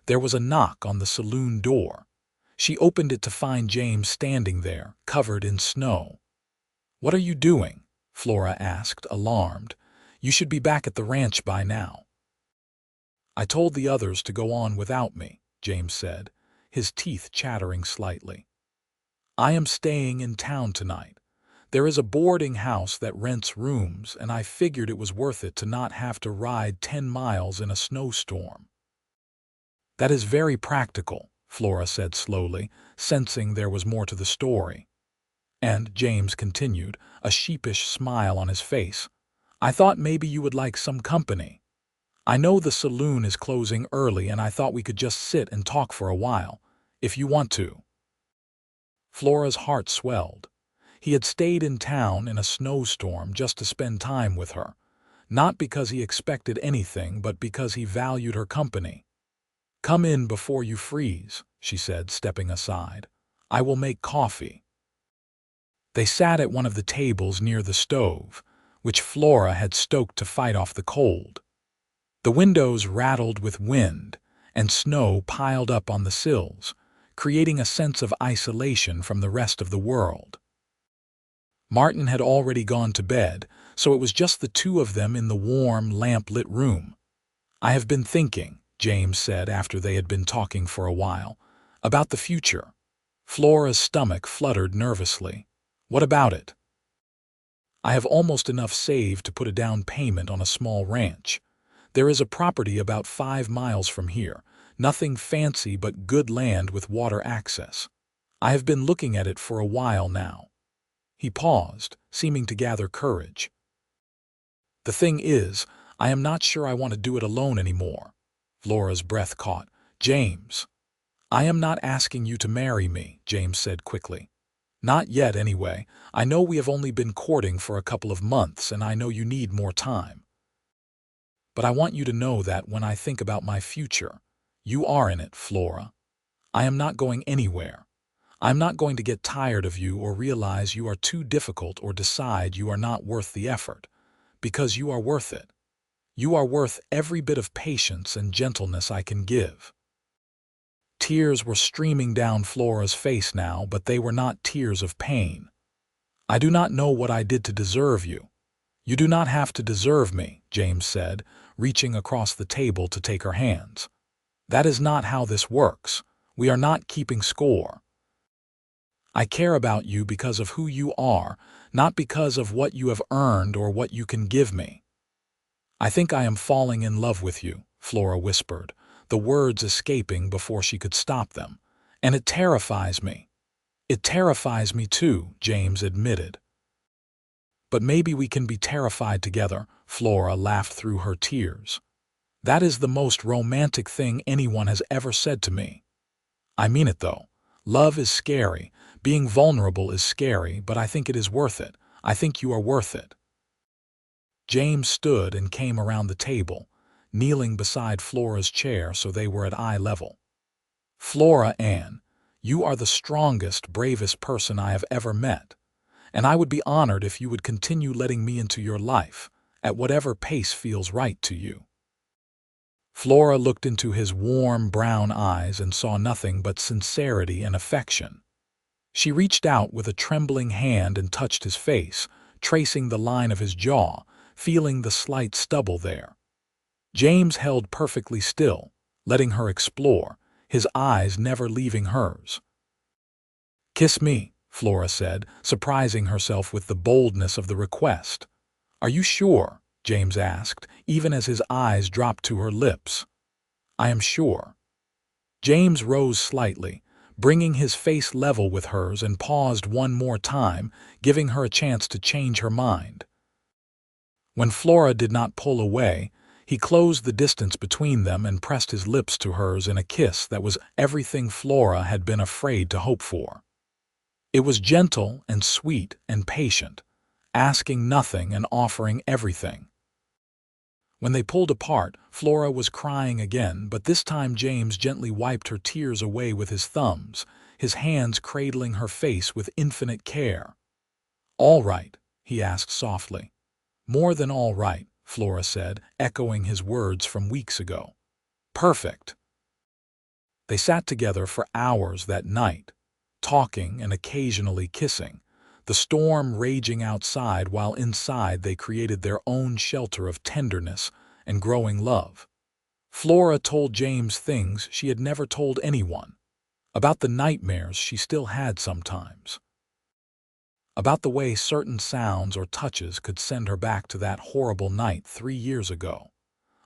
S1: there was a knock on the saloon door. She opened it to find James standing there, covered in snow. "What are you doing?" Flora asked, alarmed. "You should be back at the ranch by now." "I told the others to go on without me," James said, his teeth chattering slightly. "I am staying in town tonight. There is a boarding house that rents rooms, and I figured it was worth it to not have to ride 10 miles in a snowstorm." "That is very practical," Flora said slowly, sensing there was more to the story. And James continued, a sheepish smile on his face. "I thought maybe you would like some company. I know the saloon is closing early and I thought we could just sit and talk for a while, if you want to." Flora's heart swelled. He had stayed in town in a snowstorm just to spend time with her, not because he expected anything but because he valued her company. "Come in before you freeze," she said, stepping aside. "I will make coffee." They sat at one of the tables near the stove, which Flora had stoked to fight off the cold. The windows rattled with wind, and snow piled up on the sills, creating a sense of isolation from the rest of the world. Martin had already gone to bed, so it was just the two of them in the warm, lamp-lit room. "I have been thinking," James said after they had been talking for a while, "about the future." Flora's stomach fluttered nervously. "What about it?" "I have almost enough saved to put a down payment on a small ranch. There is a property about 5 miles from here, nothing fancy but good land with water access. I have been looking at it for a while now." He paused, seeming to gather courage. "The thing is, I am not sure I want to do it alone anymore." Flora's breath caught. "James." "I am not asking you to marry me," James said quickly. "Not yet, anyway. I know we have only been courting for a couple of months, and I know you need more time. But I want you to know that when I think about my future, you are in it, Flora. I am not going anywhere. I'm not going to get tired of you or realize you are too difficult or decide you are not worth the effort, because you are worth it. You are worth every bit of patience and gentleness I can give." Tears were streaming down Flora's face now, but they were not tears of pain. "I do not know what I did to deserve you. You do not have to deserve me," James said, reaching across the table to take her hands. "That is not how this works. We are not keeping score. I care about you because of who you are, not because of what you have earned or what you can give me." "I think I am falling in love with you," Flora whispered, the words escaping before she could stop them. "And it terrifies me." "It terrifies me too," James admitted. "But maybe we can be terrified together," Flora laughed through her tears. "That is the most romantic thing anyone has ever said to me. I mean it though. Love is scary. Being vulnerable is scary, but I think it is worth it. I think you are worth it." James stood and came around the table, kneeling beside Flora's chair so they were at eye level. "Flora Anne, you are the strongest, bravest person I have ever met, and I would be honored if you would continue letting me into your life, at whatever pace feels right to you." Flora looked into his warm brown eyes and saw nothing but sincerity and affection. She reached out with a trembling hand and touched his face, tracing the line of his jaw, feeling the slight stubble there. James held perfectly still, letting her explore, his eyes never leaving hers. "Kiss me," Flora said, surprising herself with the boldness of the request. "Are you sure?" James asked, even as his eyes dropped to her lips. "I am sure." James rose slightly, bringing his face level with hers, and paused one more time, giving her a chance to change her mind. When Flora did not pull away, he closed the distance between them and pressed his lips to hers in a kiss that was everything Flora had been afraid to hope for. It was gentle and sweet and patient, asking nothing and offering everything. When they pulled apart, Flora was crying again, but this time James gently wiped her tears away with his thumbs, his hands cradling her face with infinite care. "All right?" he asked softly. "More than all right," Flora said, echoing his words from weeks ago. "Perfect." They sat together for hours that night, talking and occasionally kissing, the storm raging outside while inside they created their own shelter of tenderness and growing love. Flora told James things she had never told anyone, about the nightmares she still had sometimes, about the way certain sounds or touches could send her back to that horrible night 3 years ago,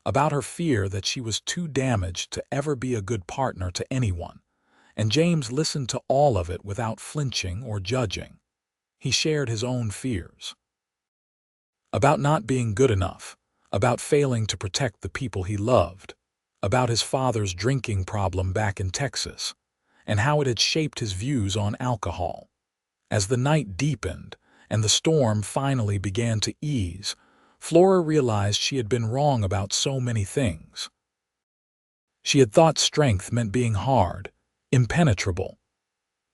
S1: about her fear that she was too damaged to ever be a good partner to anyone, and James listened to all of it without flinching or judging. He shared his own fears. About not being good enough, about failing to protect the people he loved, about his father's drinking problem back in Texas, and how it had shaped his views on alcohol. As the night deepened and the storm finally began to ease, Flora realized she had been wrong about so many things. She had thought strength meant being hard, impenetrable.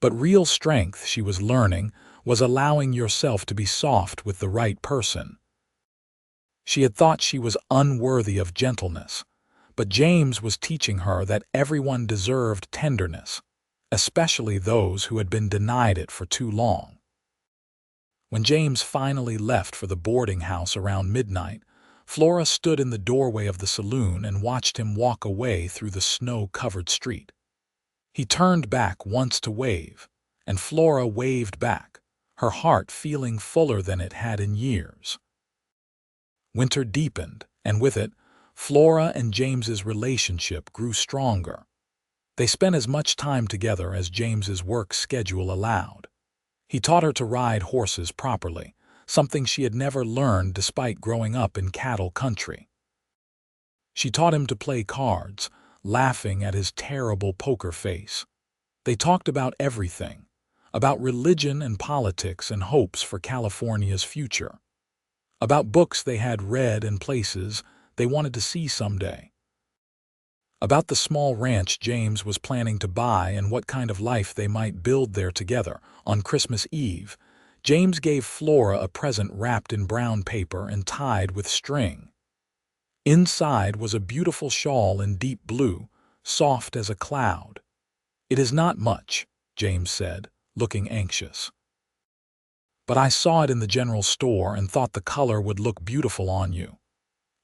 S1: But real strength, she was learning, was allowing yourself to be soft with the right person. She had thought she was unworthy of gentleness, but James was teaching her that everyone deserved tenderness, especially those who had been denied it for too long. When James finally left for the boarding house around midnight, Flora stood in the doorway of the saloon and watched him walk away through the snow-covered street. He turned back once to wave, and Flora waved back, her heart feeling fuller than it had in years. Winter deepened, and with it, Flora and James's relationship grew stronger. They spent as much time together as James's work schedule allowed. He taught her to ride horses properly, something she had never learned despite growing up in cattle country. She taught him to play cards, laughing at his terrible poker face. They talked about everything, about religion and politics and hopes for California's future, about books they had read and places they wanted to see someday, about the small ranch James was planning to buy and what kind of life they might build there together. On Christmas Eve, James gave Flora a present wrapped in brown paper and tied with string. Inside was a beautiful shawl in deep blue, soft as a cloud. "It is not much," James said, looking anxious. "But I saw it in the general store and thought the color would look beautiful on you."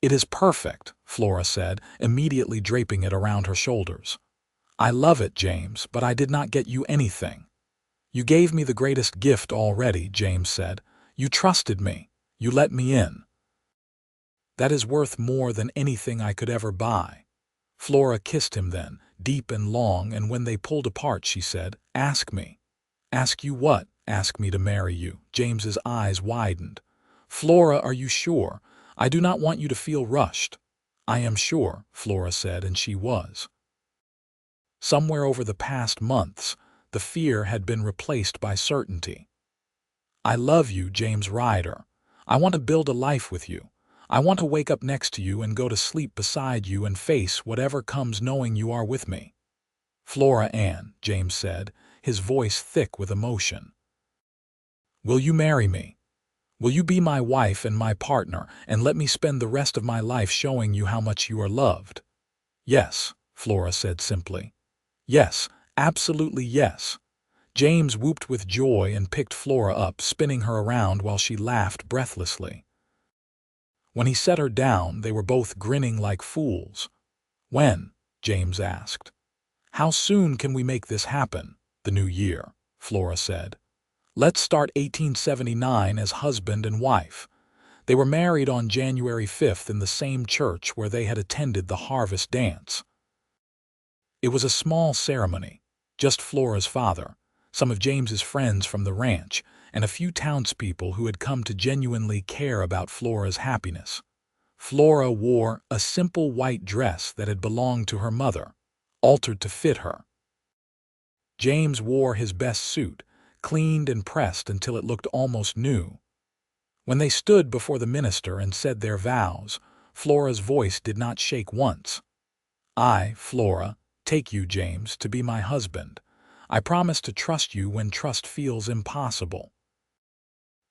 S1: "It is perfect," Flora said, immediately draping it around her shoulders. "I love it, James, but I did not get you anything." "You gave me the greatest gift already," James said. "You trusted me. You let me in." "That is worth more than anything I could ever buy." Flora kissed him then, deep and long, and when they pulled apart she said, "Ask me." "Ask you what?" "Ask me to marry you." James's eyes widened. "Flora, are you sure? I do not want you to feel rushed." "I am sure," Flora said, and she was. Somewhere over the past months, the fear had been replaced by certainty. "I love you, James Ryder. I want to build a life with you. I want to wake up next to you and go to sleep beside you and face whatever comes knowing you are with me." "Flora Anne," James said, his voice thick with emotion. "Will you marry me? Will you be my wife and my partner and let me spend the rest of my life showing you how much you are loved?" "Yes," Flora said simply. "Yes, absolutely yes." James whooped with joy and picked Flora up, spinning her around while she laughed breathlessly. When he set her down, they were both grinning like fools. "When?" James asked. "How soon can we make this happen?" "The new year," Flora said. "Let's start 1879 as husband and wife." They were married on January 5th in the same church where they had attended the harvest dance. It was a small ceremony, just Flora's father, some of James's friends from the ranch, and a few townspeople who had come to genuinely care about Flora's happiness. Flora wore a simple white dress that had belonged to her mother, altered to fit her. James wore his best suit, cleaned and pressed until it looked almost new. When they stood before the minister and said their vows, Flora's voice did not shake once. "I, Flora, take you, James, to be my husband. I promise to trust you when trust feels impossible.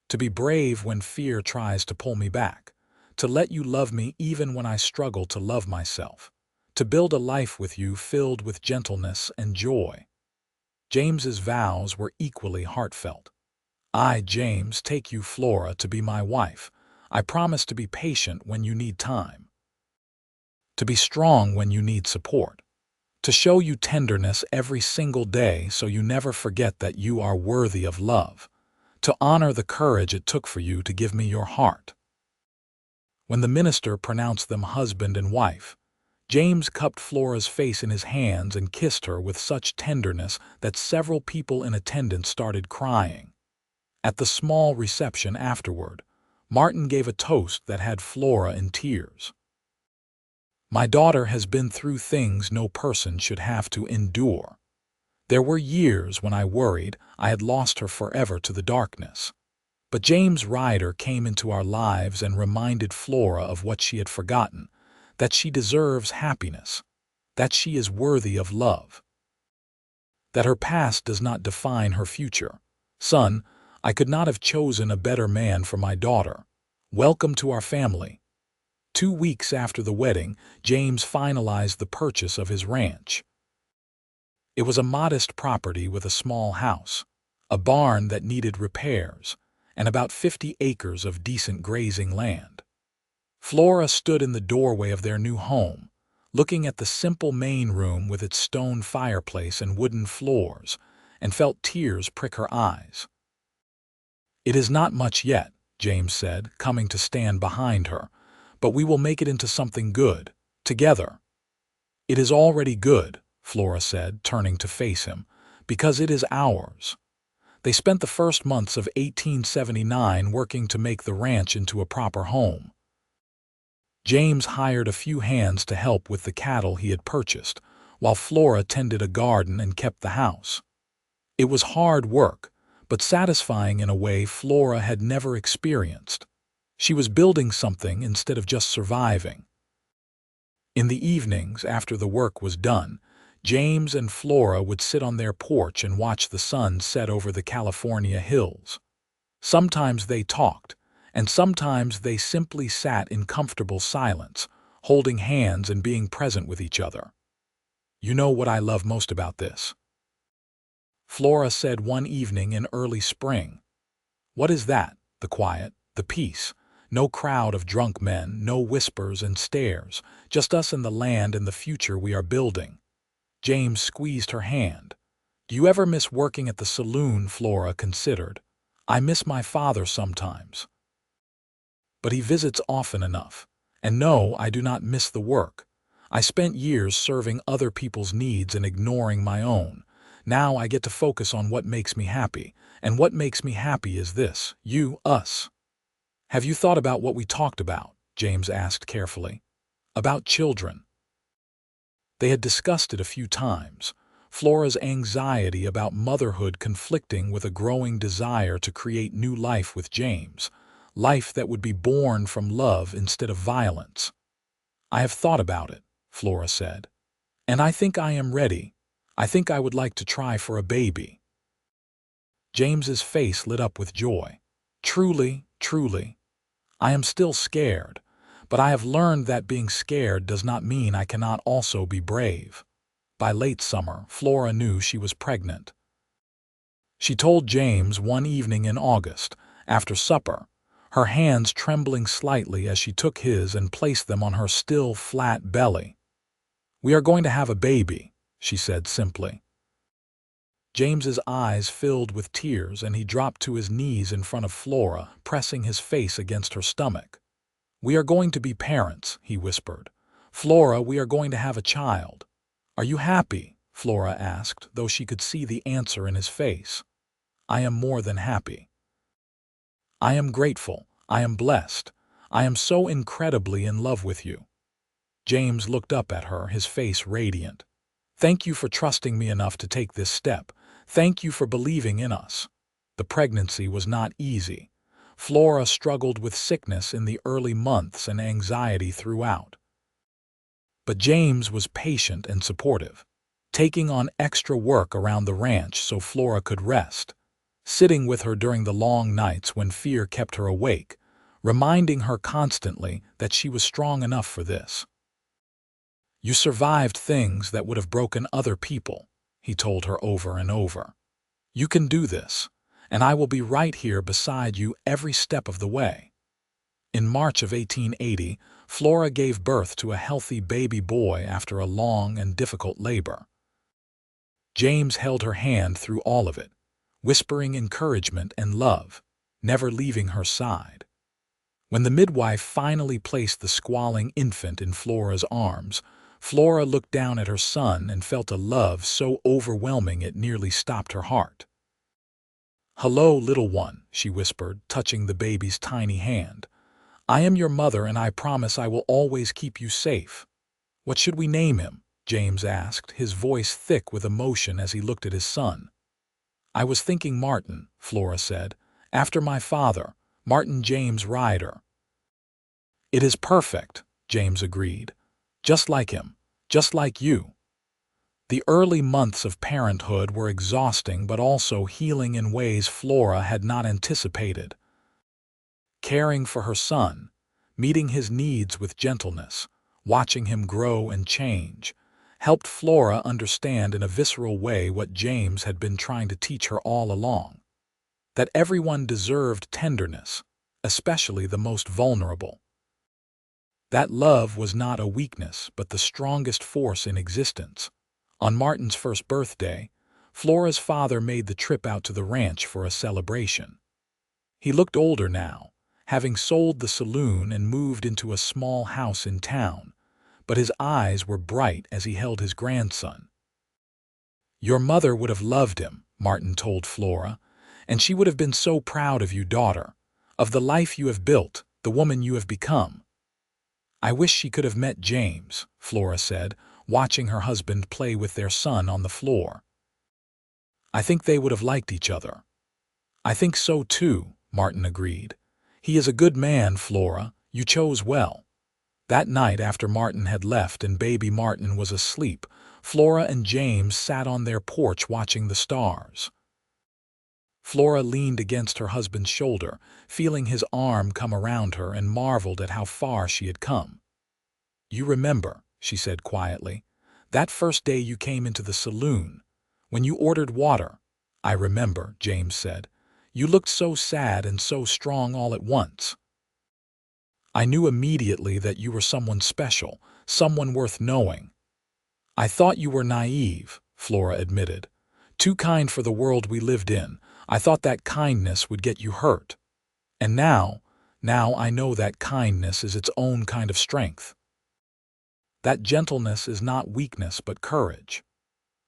S1: To be brave when fear tries to pull me back. To let you love me even when I struggle to love myself. To build a life with you filled with gentleness and joy." James's vows were equally heartfelt. "I, James, take you, Flora, to be my wife. I promise to be patient when you need time. To be strong when you need support. To show you tenderness every single day so you never forget that you are worthy of love. To honor the courage it took for you to give me your heart." When the minister pronounced them husband and wife, James cupped Flora's face in his hands and kissed her with such tenderness that several people in attendance started crying. At the small reception afterward, Martin gave a toast that had Flora in tears. "My daughter has been through things no person should have to endure. There were years when I worried I had lost her forever to the darkness. But James Ryder came into our lives and reminded Flora of what she had forgotten, that she deserves happiness, that she is worthy of love, that her past does not define her future. Son, I could not have chosen a better man for my daughter. Welcome to our family." 2 weeks after the wedding, James finalized the purchase of his ranch. It was a modest property with a small house, a barn that needed repairs, and about 50 acres of decent grazing land. Flora stood in the doorway of their new home, looking at the simple main room with its stone fireplace and wooden floors, and felt tears prick her eyes. "It is not much yet," James said, coming to stand behind her, "but we will make it into something good, together." "It is already good," Flora said, turning to face him, "because it is ours." They spent the first months of 1879 working to make the ranch into a proper home. James hired a few hands to help with the cattle he had purchased, while Flora tended a garden and kept the house. It was hard work, but satisfying in a way Flora had never experienced. She was building something instead of just surviving. In the evenings, after the work was done, James and Flora would sit on their porch and watch the sun set over the California hills. Sometimes they talked, and sometimes they simply sat in comfortable silence, holding hands and being present with each other. "You know what I love most about this?" Flora said one evening in early spring. "What is that?" "The quiet, the peace. No crowd of drunk men, no whispers and stares, just us and the land and the future we are building." James squeezed her hand. "Do you ever miss working at the saloon?" Flora considered. "I miss my father sometimes, but he visits often enough. And no, I do not miss the work. I spent years serving other people's needs and ignoring my own. Now I get to focus on what makes me happy, and what makes me happy is this: you, us." "Have you thought about what we talked about?" James asked carefully. "About children." They had discussed it a few times, Flora's anxiety about motherhood conflicting with a growing desire to create new life with James, life that would be born from love instead of violence. "I have thought about it," Flora said, "and I think I am ready. I think I would like to try for a baby." James's face lit up with joy. "Truly, truly. I am still scared, but I have learned that being scared does not mean I cannot also be brave." By late summer, Flora knew she was pregnant. She told James one evening in August, after supper, her hands trembling slightly as she took his and placed them on her still flat belly. "We are going to have a baby," she said simply. James's eyes filled with tears and he dropped to his knees in front of Flora, pressing his face against her stomach. "We are going to be parents," he whispered. "Flora, we are going to have a child." "Are you happy?" Flora asked, though she could see the answer in his face. "I am more than happy. I am grateful. I am blessed. I am so incredibly in love with you." James looked up at her, his face radiant. "Thank you for trusting me enough to take this step. Thank you for believing in us." The pregnancy was not easy. Flora struggled with sickness in the early months and anxiety throughout. But James was patient and supportive, taking on extra work around the ranch so Flora could rest, sitting with her during the long nights when fear kept her awake, reminding her constantly that she was strong enough for this. "You survived things that would have broken other people," he told her over and over. "You can do this, and I will be right here beside you every step of the way." In March of 1880, Flora gave birth to a healthy baby boy after a long and difficult labor. James held her hand through all of it, whispering encouragement and love, never leaving her side. When the midwife finally placed the squalling infant in Flora's arms, Flora looked down at her son and felt a love so overwhelming it nearly stopped her heart. "Hello, little one," she whispered, touching the baby's tiny hand. "I am your mother and I promise I will always keep you safe." "What should we name him?" James asked, his voice thick with emotion as he looked at his son. "I was thinking Martin," Flora said, "after my father, Martin James Ryder." "It is perfect," James agreed. "Just like him, just like you." The early months of parenthood were exhausting but also healing in ways Flora had not anticipated. Caring for her son, meeting his needs with gentleness, watching him grow and change, helped Flora understand in a visceral way what James had been trying to teach her all along: that everyone deserved tenderness, especially the most vulnerable. That love was not a weakness but the strongest force in existence. On Martin's first birthday, Flora's father made the trip out to the ranch for a celebration. He looked older now, having sold the saloon and moved into a small house in town, but his eyes were bright as he held his grandson. "Your mother would have loved him," Martin told Flora, "and she would have been so proud of you, daughter, of the life you have built, the woman you have become." I wish she could have met James, Flora said, watching her husband play with their son on the floor. I think they would have liked each other. I think so too, Martin agreed. He is a good man, Flora. You chose well. That night after Martin had left and baby Martin was asleep, Flora and James sat on their porch watching the stars. Flora leaned against her husband's shoulder, feeling his arm come around her, and marveled at how far she had come. You remember, she said quietly, that first day you came into the saloon, when you ordered water. I remember, James said. You looked so sad and so strong all at once. I knew immediately that you were someone special, someone worth knowing. I thought you were naive, Flora admitted. Too kind for the world we lived in. I thought that kindness would get you hurt. And now I know that kindness is its own kind of strength. That gentleness is not weakness but courage.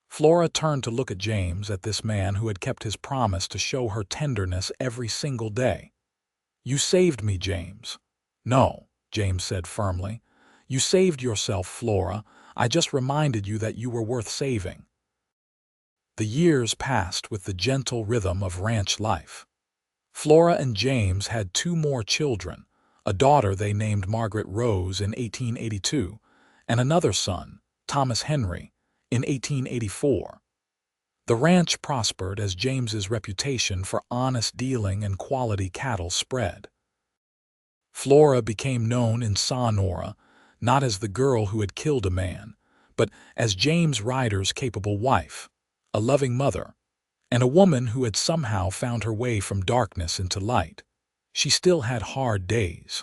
S1: Flora turned to look at James, at this man who had kept his promise to show her tenderness every single day. You saved me, James. No, James said firmly. You saved yourself, Flora. I just reminded you that you were worth saving. The years passed with the gentle rhythm of ranch life. Flora and James had 2 more children, a daughter they named Margaret Rose in 1882, and another son, Thomas Henry, in 1884. The ranch prospered as James's reputation for honest dealing and quality cattle spread. Flora became known in Sonora not as the girl who had killed a man, but as James Ryder's capable wife, a loving mother, and a woman who had somehow found her way from darkness into light. She still had hard days.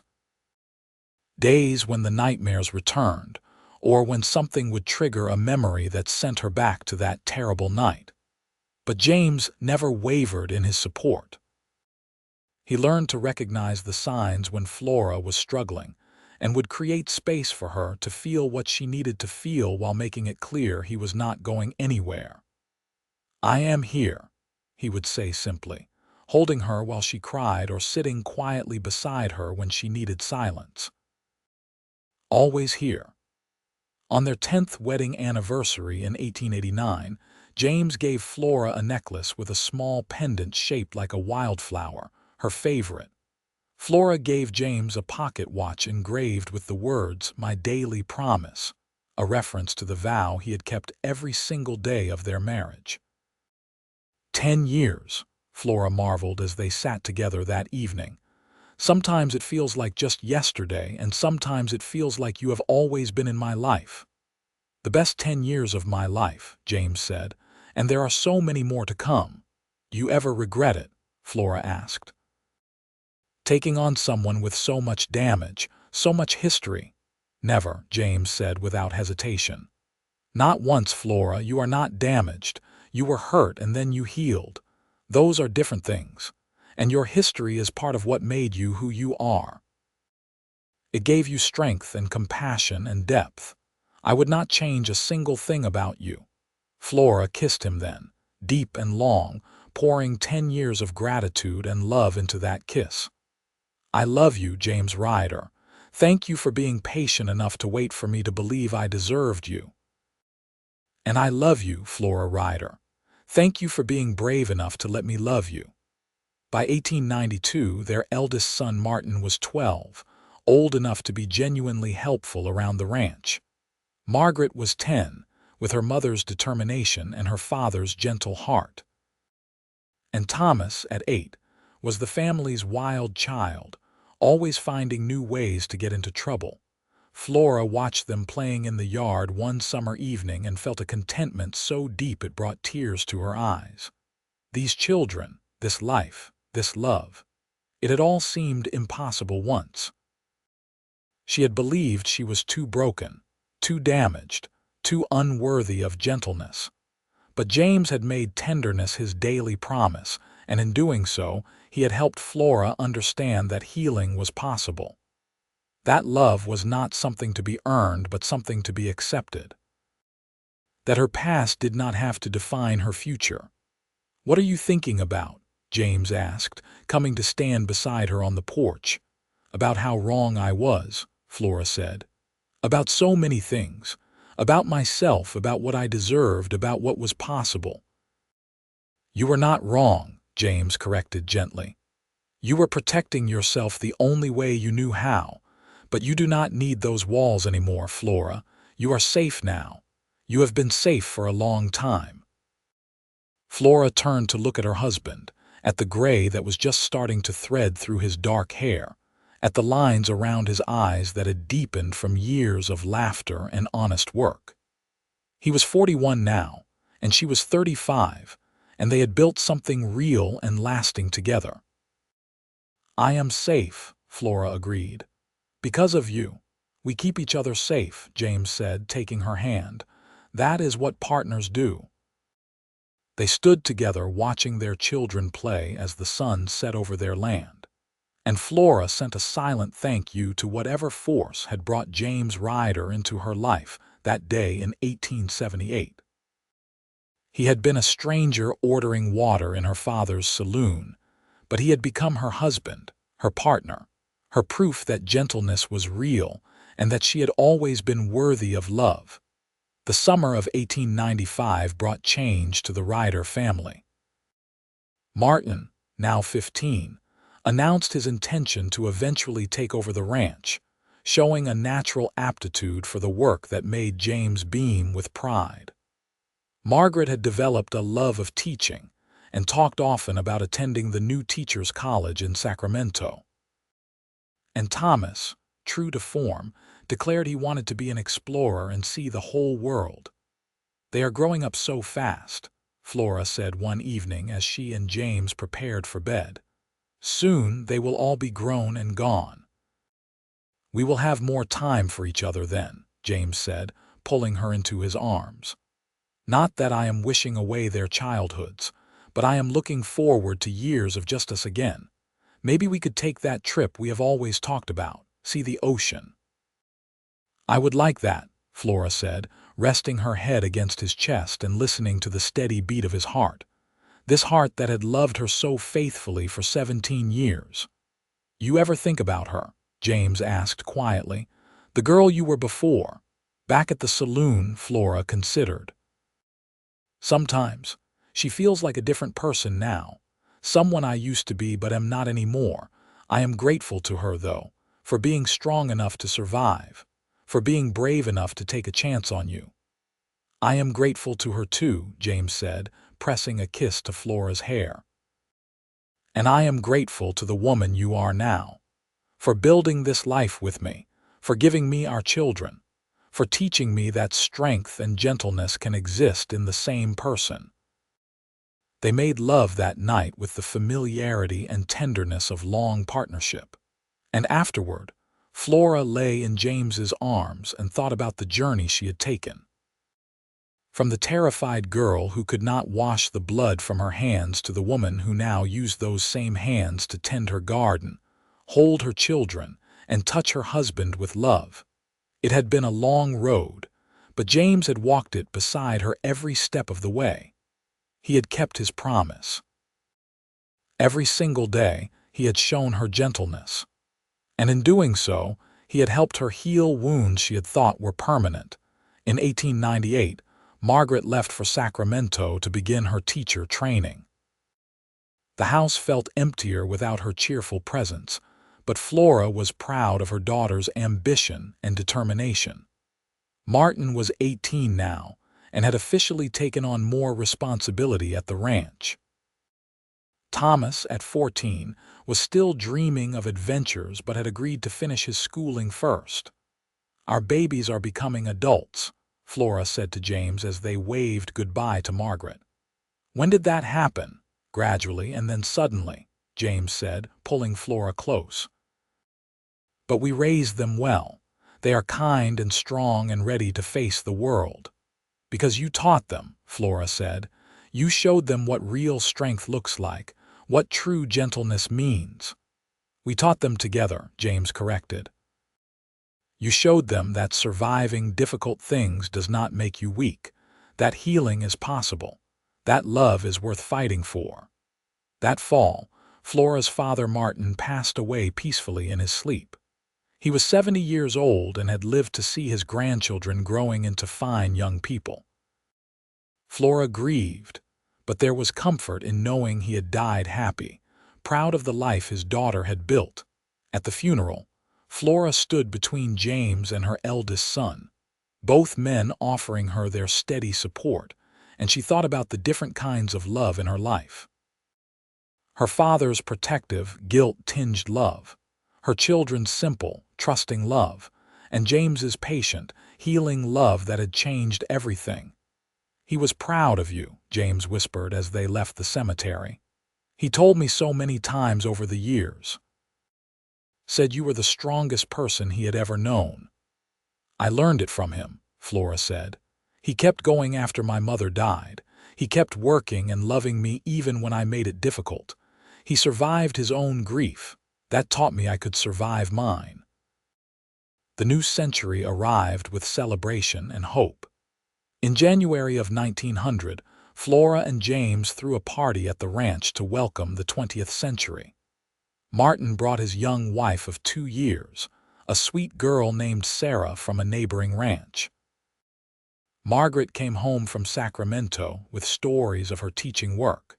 S1: Days when the nightmares returned, or when something would trigger a memory that sent her back to that terrible night. But James never wavered in his support. He learned to recognize the signs when Flora was struggling, and would create space for her to feel what she needed to feel while making it clear he was not going anywhere. I am here, he would say simply, holding her while she cried or sitting quietly beside her when she needed silence. Always here. On their 10th wedding anniversary in 1889, James gave Flora a necklace with a small pendant shaped like a wildflower, her favorite. Flora gave James a pocket watch engraved with the words, "My daily promise," a reference to the vow he had kept every single day of their marriage. 10 years, Flora marveled as they sat together that evening. Sometimes it feels like just yesterday, and sometimes it feels like you have always been in my life. The best 10 years of my life, James said, and there are so many more to come. You ever regret it? Flora asked. Taking on someone with so much damage, so much history? Never, James said without hesitation. Not once, Flora. You are not damaged. You were hurt and then you healed. Those are different things. And your history is part of what made you who you are. It gave you strength and compassion and depth. I would not change a single thing about you. Flora kissed him then, deep and long, pouring 10 years of gratitude and love into that kiss. I love you, James Ryder. Thank you for being patient enough to wait for me to believe I deserved you. And I love you, Flora Ryder. Thank you for being brave enough to let me love you. By 1892, their eldest son Martin was 12, old enough to be genuinely helpful around the ranch. Margaret was 10, with her mother's determination and her father's gentle heart. And Thomas, at 8, was the family's wild child, always finding new ways to get into trouble. Flora watched them playing in the yard one summer evening and felt a contentment so deep it brought tears to her eyes. These children, this life, this love. It had all seemed impossible once. She had believed she was too broken, too damaged, too unworthy of gentleness. But James had made tenderness his daily promise, and in doing so, he had helped Flora understand that healing was possible. That love was not something to be earned, but something to be accepted. That her past did not have to define her future. "What are you thinking about?" James asked, coming to stand beside her on the porch. "About how wrong I was," Flora said. "About so many things. About myself, about what I deserved, about what was possible." "You were not wrong," James corrected gently. "You were protecting yourself the only way you knew how. But you do not need those walls anymore, Flora. You are safe now. You have been safe for a long time." Flora turned to look at her husband, at the gray that was just starting to thread through his dark hair, at the lines around his eyes that had deepened from years of laughter and honest work. He was 41 now, and she was 35, and they had built something real and lasting together. "I am safe," Flora agreed. "Because of you. We keep each other safe," James said, taking her hand. "That is what partners do." They stood together watching their children play as the sun set over their land. And Flora sent a silent thank you to whatever force had brought James Ryder into her life that day in 1878. He had been a stranger ordering water in her father's saloon, but he had become her husband, her partner, her proof that gentleness was real and that she had always been worthy of love. The summer of 1895 brought change to the Ryder family. Martin, now 15, announced his intention to eventually take over the ranch, showing a natural aptitude for the work that made James beam with pride. Margaret had developed a love of teaching and talked often about attending the new teachers' college in Sacramento. And Thomas, true to form, declared he wanted to be an explorer and see the whole world. "They are growing up so fast," Flora said one evening as she and James prepared for bed. "Soon they will all be grown and gone." "We will have more time for each other then," James said, pulling her into his arms. "Not that I am wishing away their childhoods, but I am looking forward to years of just us again. Maybe we could take that trip we have always talked about, see the ocean." "I would like that," Flora said, resting her head against his chest and listening to the steady beat of his heart. This heart that had loved her so faithfully for 17 years. "You ever think about her?" James asked quietly. "The girl you were before, back at the saloon," Flora considered. "Sometimes. She feels like a different person now. Someone I used to be but am not anymore. I am grateful to her, though, for being strong enough to survive, for being brave enough to take a chance on you." "I am grateful to her too," James said, pressing a kiss to Flora's hair. "And I am grateful to the woman you are now, for building this life with me, for giving me our children, for teaching me that strength and gentleness can exist in the same person." They made love that night with the familiarity and tenderness of long partnership. And afterward, Flora lay in James's arms and thought about the journey she had taken. From the terrified girl who could not wash the blood from her hands to the woman who now used those same hands to tend her garden, hold her children, and touch her husband with love. It had been a long road, but James had walked it beside her every step of the way. He had kept his promise. Every single day, he had shown her gentleness. And in doing so, he had helped her heal wounds she had thought were permanent. In 1898, Margaret left for Sacramento to begin her teacher training. The house felt emptier without her cheerful presence, but Flora was proud of her daughter's ambition and determination. Martin was 18 now, and had officially taken on more responsibility at the ranch. Thomas, at 14, was still dreaming of adventures but had agreed to finish his schooling first. "Our babies are becoming adults," Flora said to James as they waved goodbye to Margaret. "When did that happen?" "Gradually and then suddenly," James said, pulling Flora close. "But we raised them well. They are kind and strong and ready to face the world." "Because you taught them," Flora said. "You showed them what real strength looks like, what true gentleness means." "We taught them together," James corrected. "You showed them that surviving difficult things does not make you weak, that healing is possible, that love is worth fighting for." That fall, Flora's father Martin passed away peacefully in his sleep. He was 70 years old and had lived to see his grandchildren growing into fine young people. Flora grieved, but there was comfort in knowing he had died happy, proud of the life his daughter had built. At the funeral, Flora stood between James and her eldest son, both men offering her their steady support, and she thought about the different kinds of love in her life. Her father's protective, guilt-tinged love, her children's simple, trusting love, and James's patient, healing love that had changed everything. "He was proud of you," James whispered as they left the cemetery. "He told me so many times over the years. Said you were the strongest person he had ever known." "I learned it from him," Flora said. "He kept going after my mother died. He kept working and loving me even when I made it difficult. He survived his own grief. That taught me I could survive mine." The new century arrived with celebration and hope. In January of 1900, Flora and James threw a party at the ranch to welcome the 20th century. Martin brought his young wife of 2 years, a sweet girl named Sarah from a neighboring ranch. Margaret came home from Sacramento with stories of her teaching work.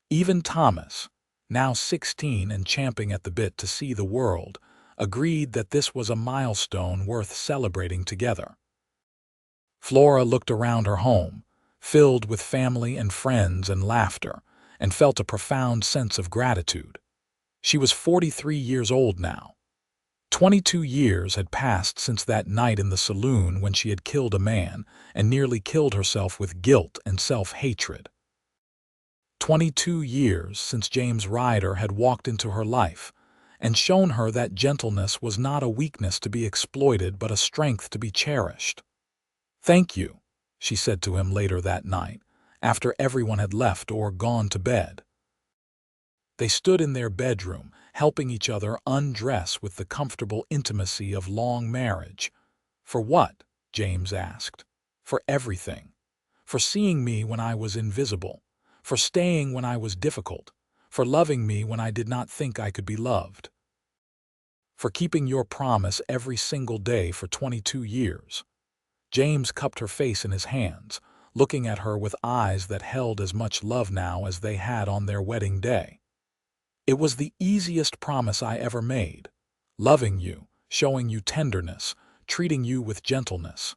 S1: Even Thomas, now 16 and champing at the bit to see the world, agreed that this was a milestone worth celebrating together. Flora looked around her home, filled with family and friends and laughter, and felt a profound sense of gratitude. She was 43 years old now. 22 years had passed since that night in the saloon when she had killed a man and nearly killed herself with guilt and self-hatred. 22 years since James Ryder had walked into her life and shown her that gentleness was not a weakness to be exploited but a strength to be cherished. "Thank you," she said to him later that night, after everyone had left or gone to bed. They stood in their bedroom, helping each other undress with the comfortable intimacy of long marriage. "For what?" James asked. "For everything. For seeing me when I was invisible. For staying when I was difficult. For loving me when I did not think I could be loved. For keeping your promise every single day for 22 years. James cupped her face in his hands, looking at her with eyes that held as much love now as they had on their wedding day. "It was the easiest promise I ever made. Loving you, showing you tenderness, treating you with gentleness.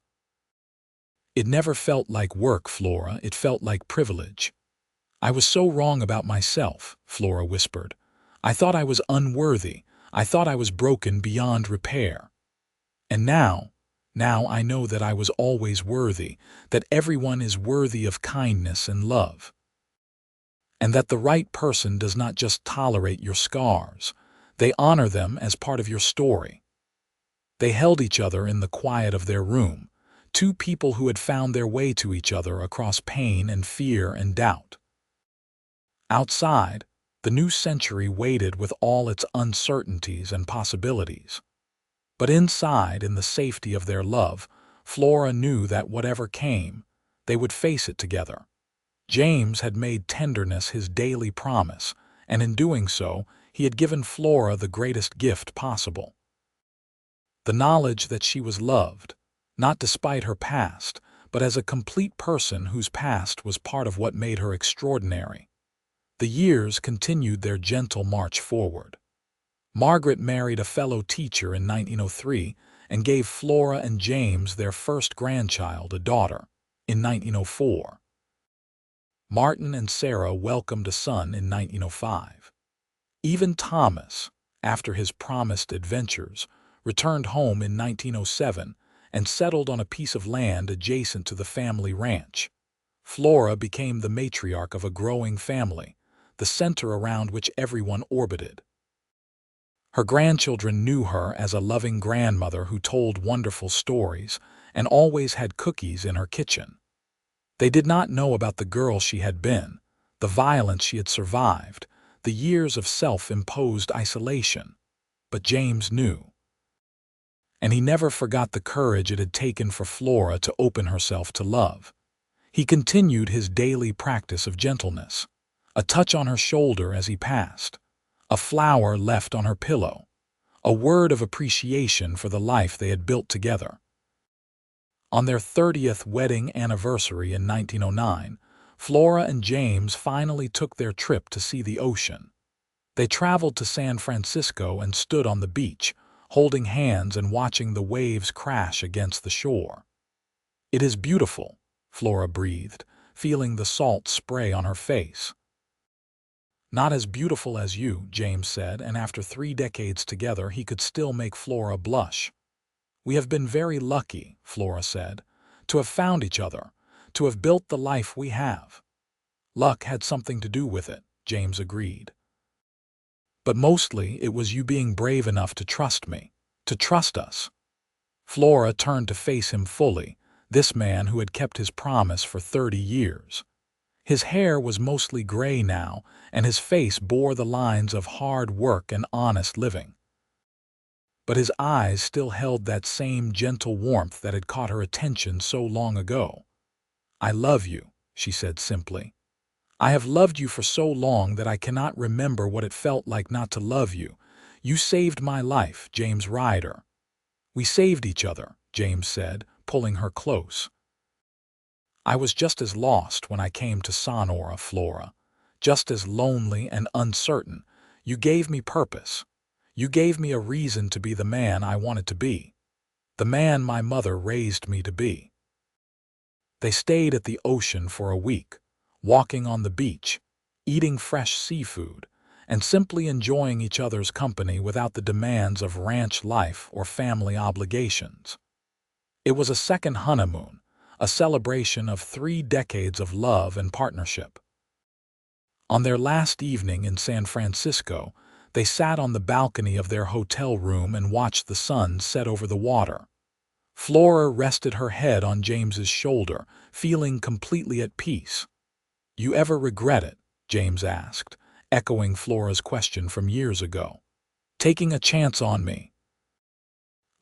S1: It never felt like work, Flora, it felt like privilege." "I was so wrong about myself," Flora whispered. "I thought I was unworthy. I thought I was broken beyond repair. And now I know that I was always worthy, that everyone is worthy of kindness and love. And that the right person does not just tolerate your scars, they honor them as part of your story." They held each other in the quiet of their room, two people who had found their way to each other across pain and fear and doubt. Outside, the new century waited with all its uncertainties and possibilities. But inside, in the safety of their love, Flora knew that whatever came, they would face it together. James had made tenderness his daily promise, and in doing so, he had given Flora the greatest gift possible. The knowledge that she was loved, not despite her past, but as a complete person whose past was part of what made her extraordinary. The years continued their gentle march forward. Margaret married a fellow teacher in 1903 and gave Flora and James their first grandchild, a daughter, in 1904. Martin and Sarah welcomed a son in 1905. Even Thomas, after his promised adventures, returned home in 1907 and settled on a piece of land adjacent to the family ranch. Flora became the matriarch of a growing family, the center around which everyone orbited. Her grandchildren knew her as a loving grandmother who told wonderful stories and always had cookies in her kitchen. They did not know about the girl she had been, the violence she had survived, the years of self-imposed isolation. But James knew. And he never forgot the courage it had taken for Flora to open herself to love. He continued his daily practice of gentleness, a touch on her shoulder as he passed, a flower left on her pillow, a word of appreciation for the life they had built together. On their 30th wedding anniversary in 1909, Flora and James finally took their trip to see the ocean. They traveled to San Francisco and stood on the beach, holding hands and watching the waves crash against the shore. "It is beautiful," Flora breathed, feeling the salt spray on her face. "Not as beautiful as you," James said, and after 3 decades together he could still make Flora blush. "We have been very lucky," Flora said, "to have found each other, to have built the life we have." "Luck had something to do with it," James agreed. "But mostly it was you being brave enough to trust me, to trust us." Flora turned to face him fully, this man who had kept his promise for 30 years. His hair was mostly gray now, and his face bore the lines of hard work and honest living. But his eyes still held that same gentle warmth that had caught her attention so long ago. "I love you," she said simply. "I have loved you for so long that I cannot remember what it felt like not to love you. You saved my life, James Ryder." "We saved each other," James said, pulling her close. "I was just as lost when I came to Sonora, Flora, just as lonely and uncertain. You gave me purpose. You gave me a reason to be the man I wanted to be, the man my mother raised me to be." They stayed at the ocean for a week, walking on the beach, eating fresh seafood, and simply enjoying each other's company without the demands of ranch life or family obligations. It was a second honeymoon, a celebration of 3 decades of love and partnership. On their last evening in San Francisco, they sat on the balcony of their hotel room and watched the sun set over the water. Flora rested her head on James's shoulder, feeling completely at peace. "You ever regret it?" James asked, echoing Flora's question from years ago. "Taking a chance on me?"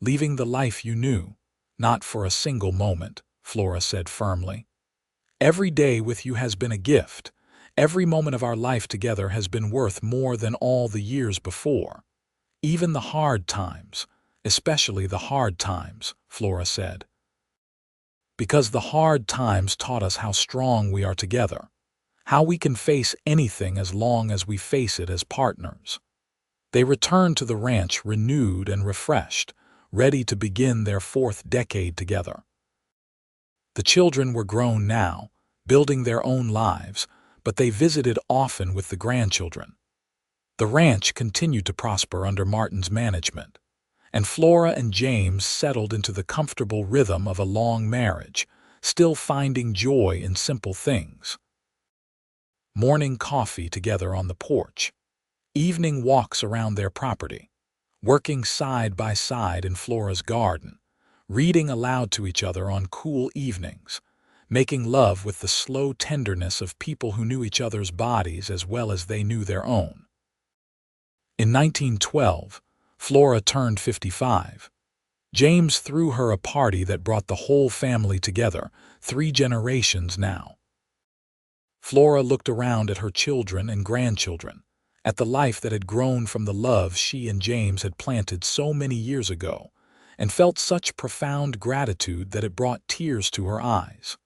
S1: "Leaving the life you knew? Not for a single moment," Flora said firmly. "Every day with you has been a gift. Every moment of our life together has been worth more than all the years before. Even the hard times, especially the hard times," Flora said. "Because the hard times taught us how strong we are together, how we can face anything as long as we face it as partners." They returned to the ranch renewed and refreshed, ready to begin their 4th decade together. The children were grown now, building their own lives, but they visited often with the grandchildren. The ranch continued to prosper under Martin's management, and Flora and James settled into the comfortable rhythm of a long marriage, still finding joy in simple things. Morning coffee together on the porch, evening walks around their property, working side by side in Flora's garden, reading aloud to each other on cool evenings, making love with the slow tenderness of people who knew each other's bodies as well as they knew their own. In 1912, Flora turned 55. James threw her a party that brought the whole family together, 3 generations now. Flora looked around at her children and grandchildren, at the life that had grown from the love she and James had planted so many years ago, and felt such profound gratitude that it brought tears to her eyes.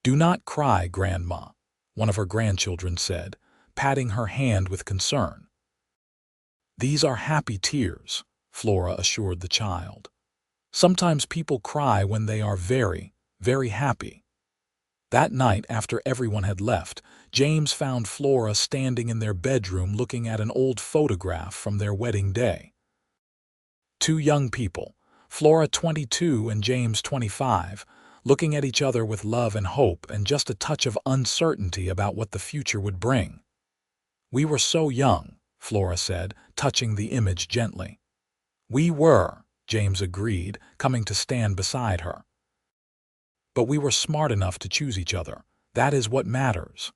S1: "Do not cry, Grandma," one of her grandchildren said, patting her hand with concern. "These are happy tears," Flora assured the child. "Sometimes people cry when they are very, very happy." That night, after everyone had left, James found Flora standing in their bedroom looking at an old photograph from their wedding day. 2 young people, Flora 22 and James 25, looking at each other with love and hope and just a touch of uncertainty about what the future would bring. "We were so young," Flora said, touching the image gently. "We were," James agreed, coming to stand beside her. "But we were smart enough to choose each other. That is what matters."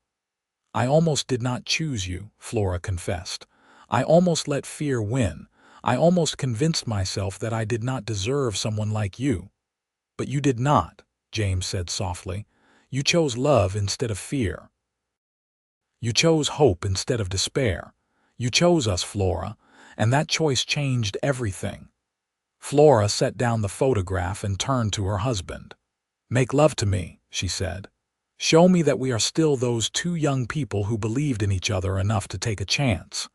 S1: "I almost did not choose you," Flora confessed. "I almost let fear win. I almost convinced myself that I did not deserve someone like you." "But you did not," James said softly. "You chose love instead of fear. You chose hope instead of despair. You chose us, Flora, and that choice changed everything. Flora set down the photograph and turned to her husband. "Make love to me," she said. "Show me that we are still those two young people who believed in each other enough to take a chance."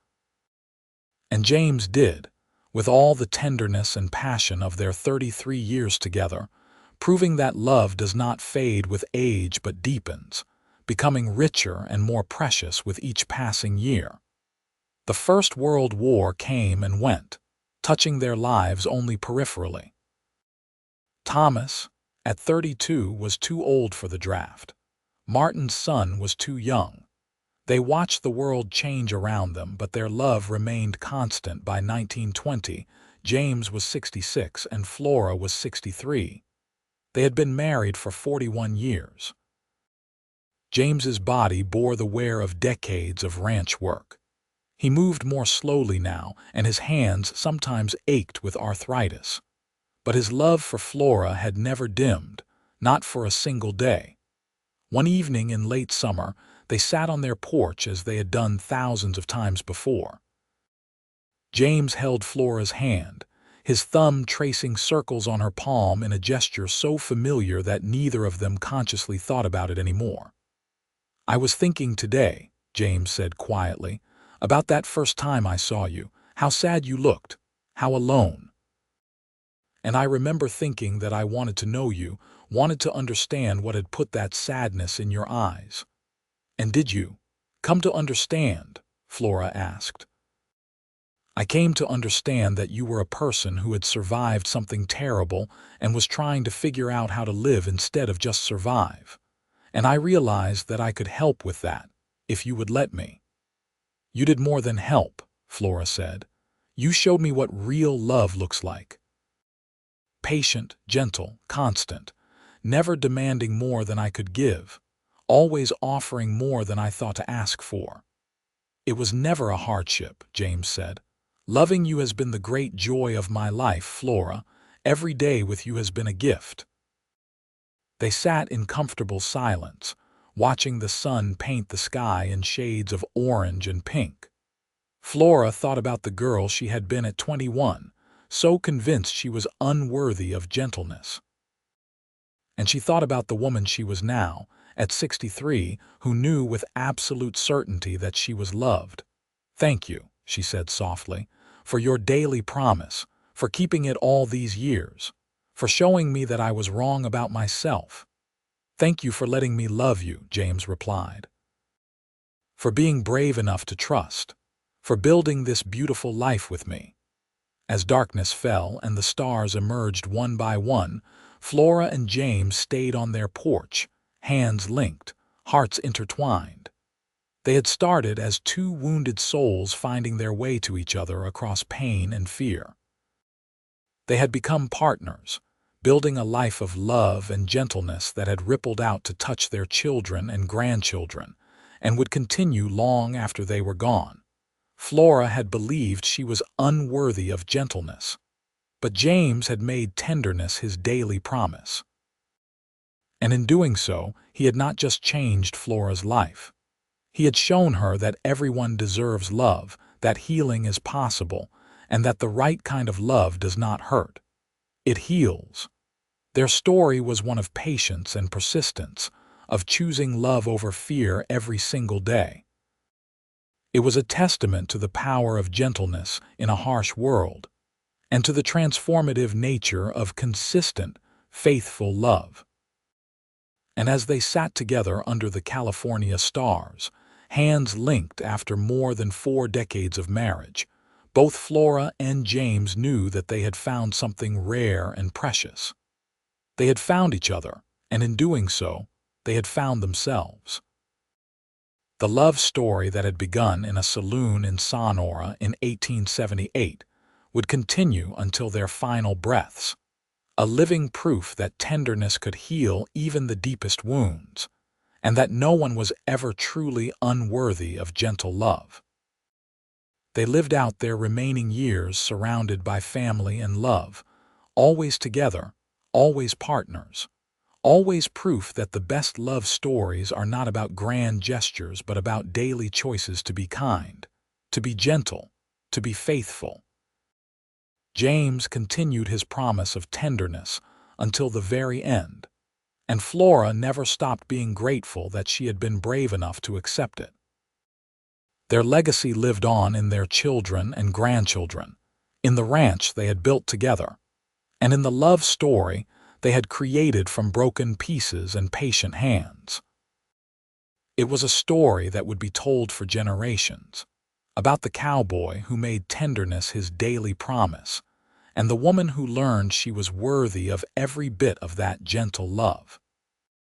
S1: And James did, with all the tenderness and passion of their 33 years together, proving that love does not fade with age but deepens, becoming richer and more precious with each passing year. The First World War came and went, touching their lives only peripherally. Thomas, at 32, was too old for the draft. Martin's son was too young. They watched the world change around them, but their love remained constant. By 1920, James was 66 and Flora was 63. They had been married for 41 years. James's body bore the wear of decades of ranch work. He moved more slowly now, and his hands sometimes ached with arthritis. But his love for Flora had never dimmed, not for a single day. One evening in late summer, they sat on their porch as they had done thousands of times before. James held Flora's hand, his thumb tracing circles on her palm in a gesture so familiar that neither of them consciously thought about it anymore. "I was thinking today," James said quietly, "about that first time I saw you, how sad you looked, how alone. And I remember thinking that I wanted to know you, wanted to understand what had put that sadness in your eyes." "And did you come to understand?" Flora asked. "I came to understand that you were a person who had survived something terrible and was trying to figure out how to live instead of just survive. And I realized that I could help with that, if you would let me." "You did more than help," Flora said. "You showed me what real love looks like. Patient, gentle, constant, never demanding more than I could give, always offering more than I thought to ask for." "It was never a hardship," James said. "Loving you has been the great joy of my life, Flora. Every day with you has been a gift." They sat in comfortable silence, watching the sun paint the sky in shades of orange and pink. Flora thought about the girl she had been at 21, so convinced she was unworthy of gentleness. And she thought about the woman she was now, at 63, who knew with absolute certainty that she was loved. "Thank you," she said softly, "for your daily promise, for keeping it all these years, for showing me that I was wrong about myself." "Thank you for letting me love you," James replied. "For being brave enough to trust, for building this beautiful life with me." As darkness fell and the stars emerged one by one, Flora and James stayed on their porch, hands linked, hearts intertwined. They had started as two wounded souls finding their way to each other across pain and fear. They had become partners, building a life of love and gentleness that had rippled out to touch their children and grandchildren, and would continue long after they were gone. Flora had believed she was unworthy of gentleness, but James had made tenderness his daily promise. And in doing so, he had not just changed Flora's life. He had shown her that everyone deserves love, that healing is possible, and that the right kind of love does not hurt. It heals. Their story was one of patience and persistence, of choosing love over fear every single day. It was a testament to the power of gentleness in a harsh world, and to the transformative nature of consistent, faithful love. And as they sat together under the California stars, hands linked after more than 4 decades of marriage, both Flora and James knew that they had found something rare and precious. They had found each other, and in doing so, they had found themselves. The love story that had begun in a saloon in Sonora in 1878 would continue until their final breaths, a living proof that tenderness could heal even the deepest wounds, and that no one was ever truly unworthy of gentle love. They lived out their remaining years surrounded by family and love, always together, always partners. Always proof that the best love stories are not about grand gestures but about daily choices to be kind, to be gentle, to be faithful. James continued his promise of tenderness until the very end, and Flora never stopped being grateful that she had been brave enough to accept it. Their legacy lived on in their children and grandchildren, in the ranch they had built together, and in the love story they had created from broken pieces and patient hands. It was a story that would be told for generations, about the cowboy who made tenderness his daily promise, and the woman who learned she was worthy of every bit of that gentle love.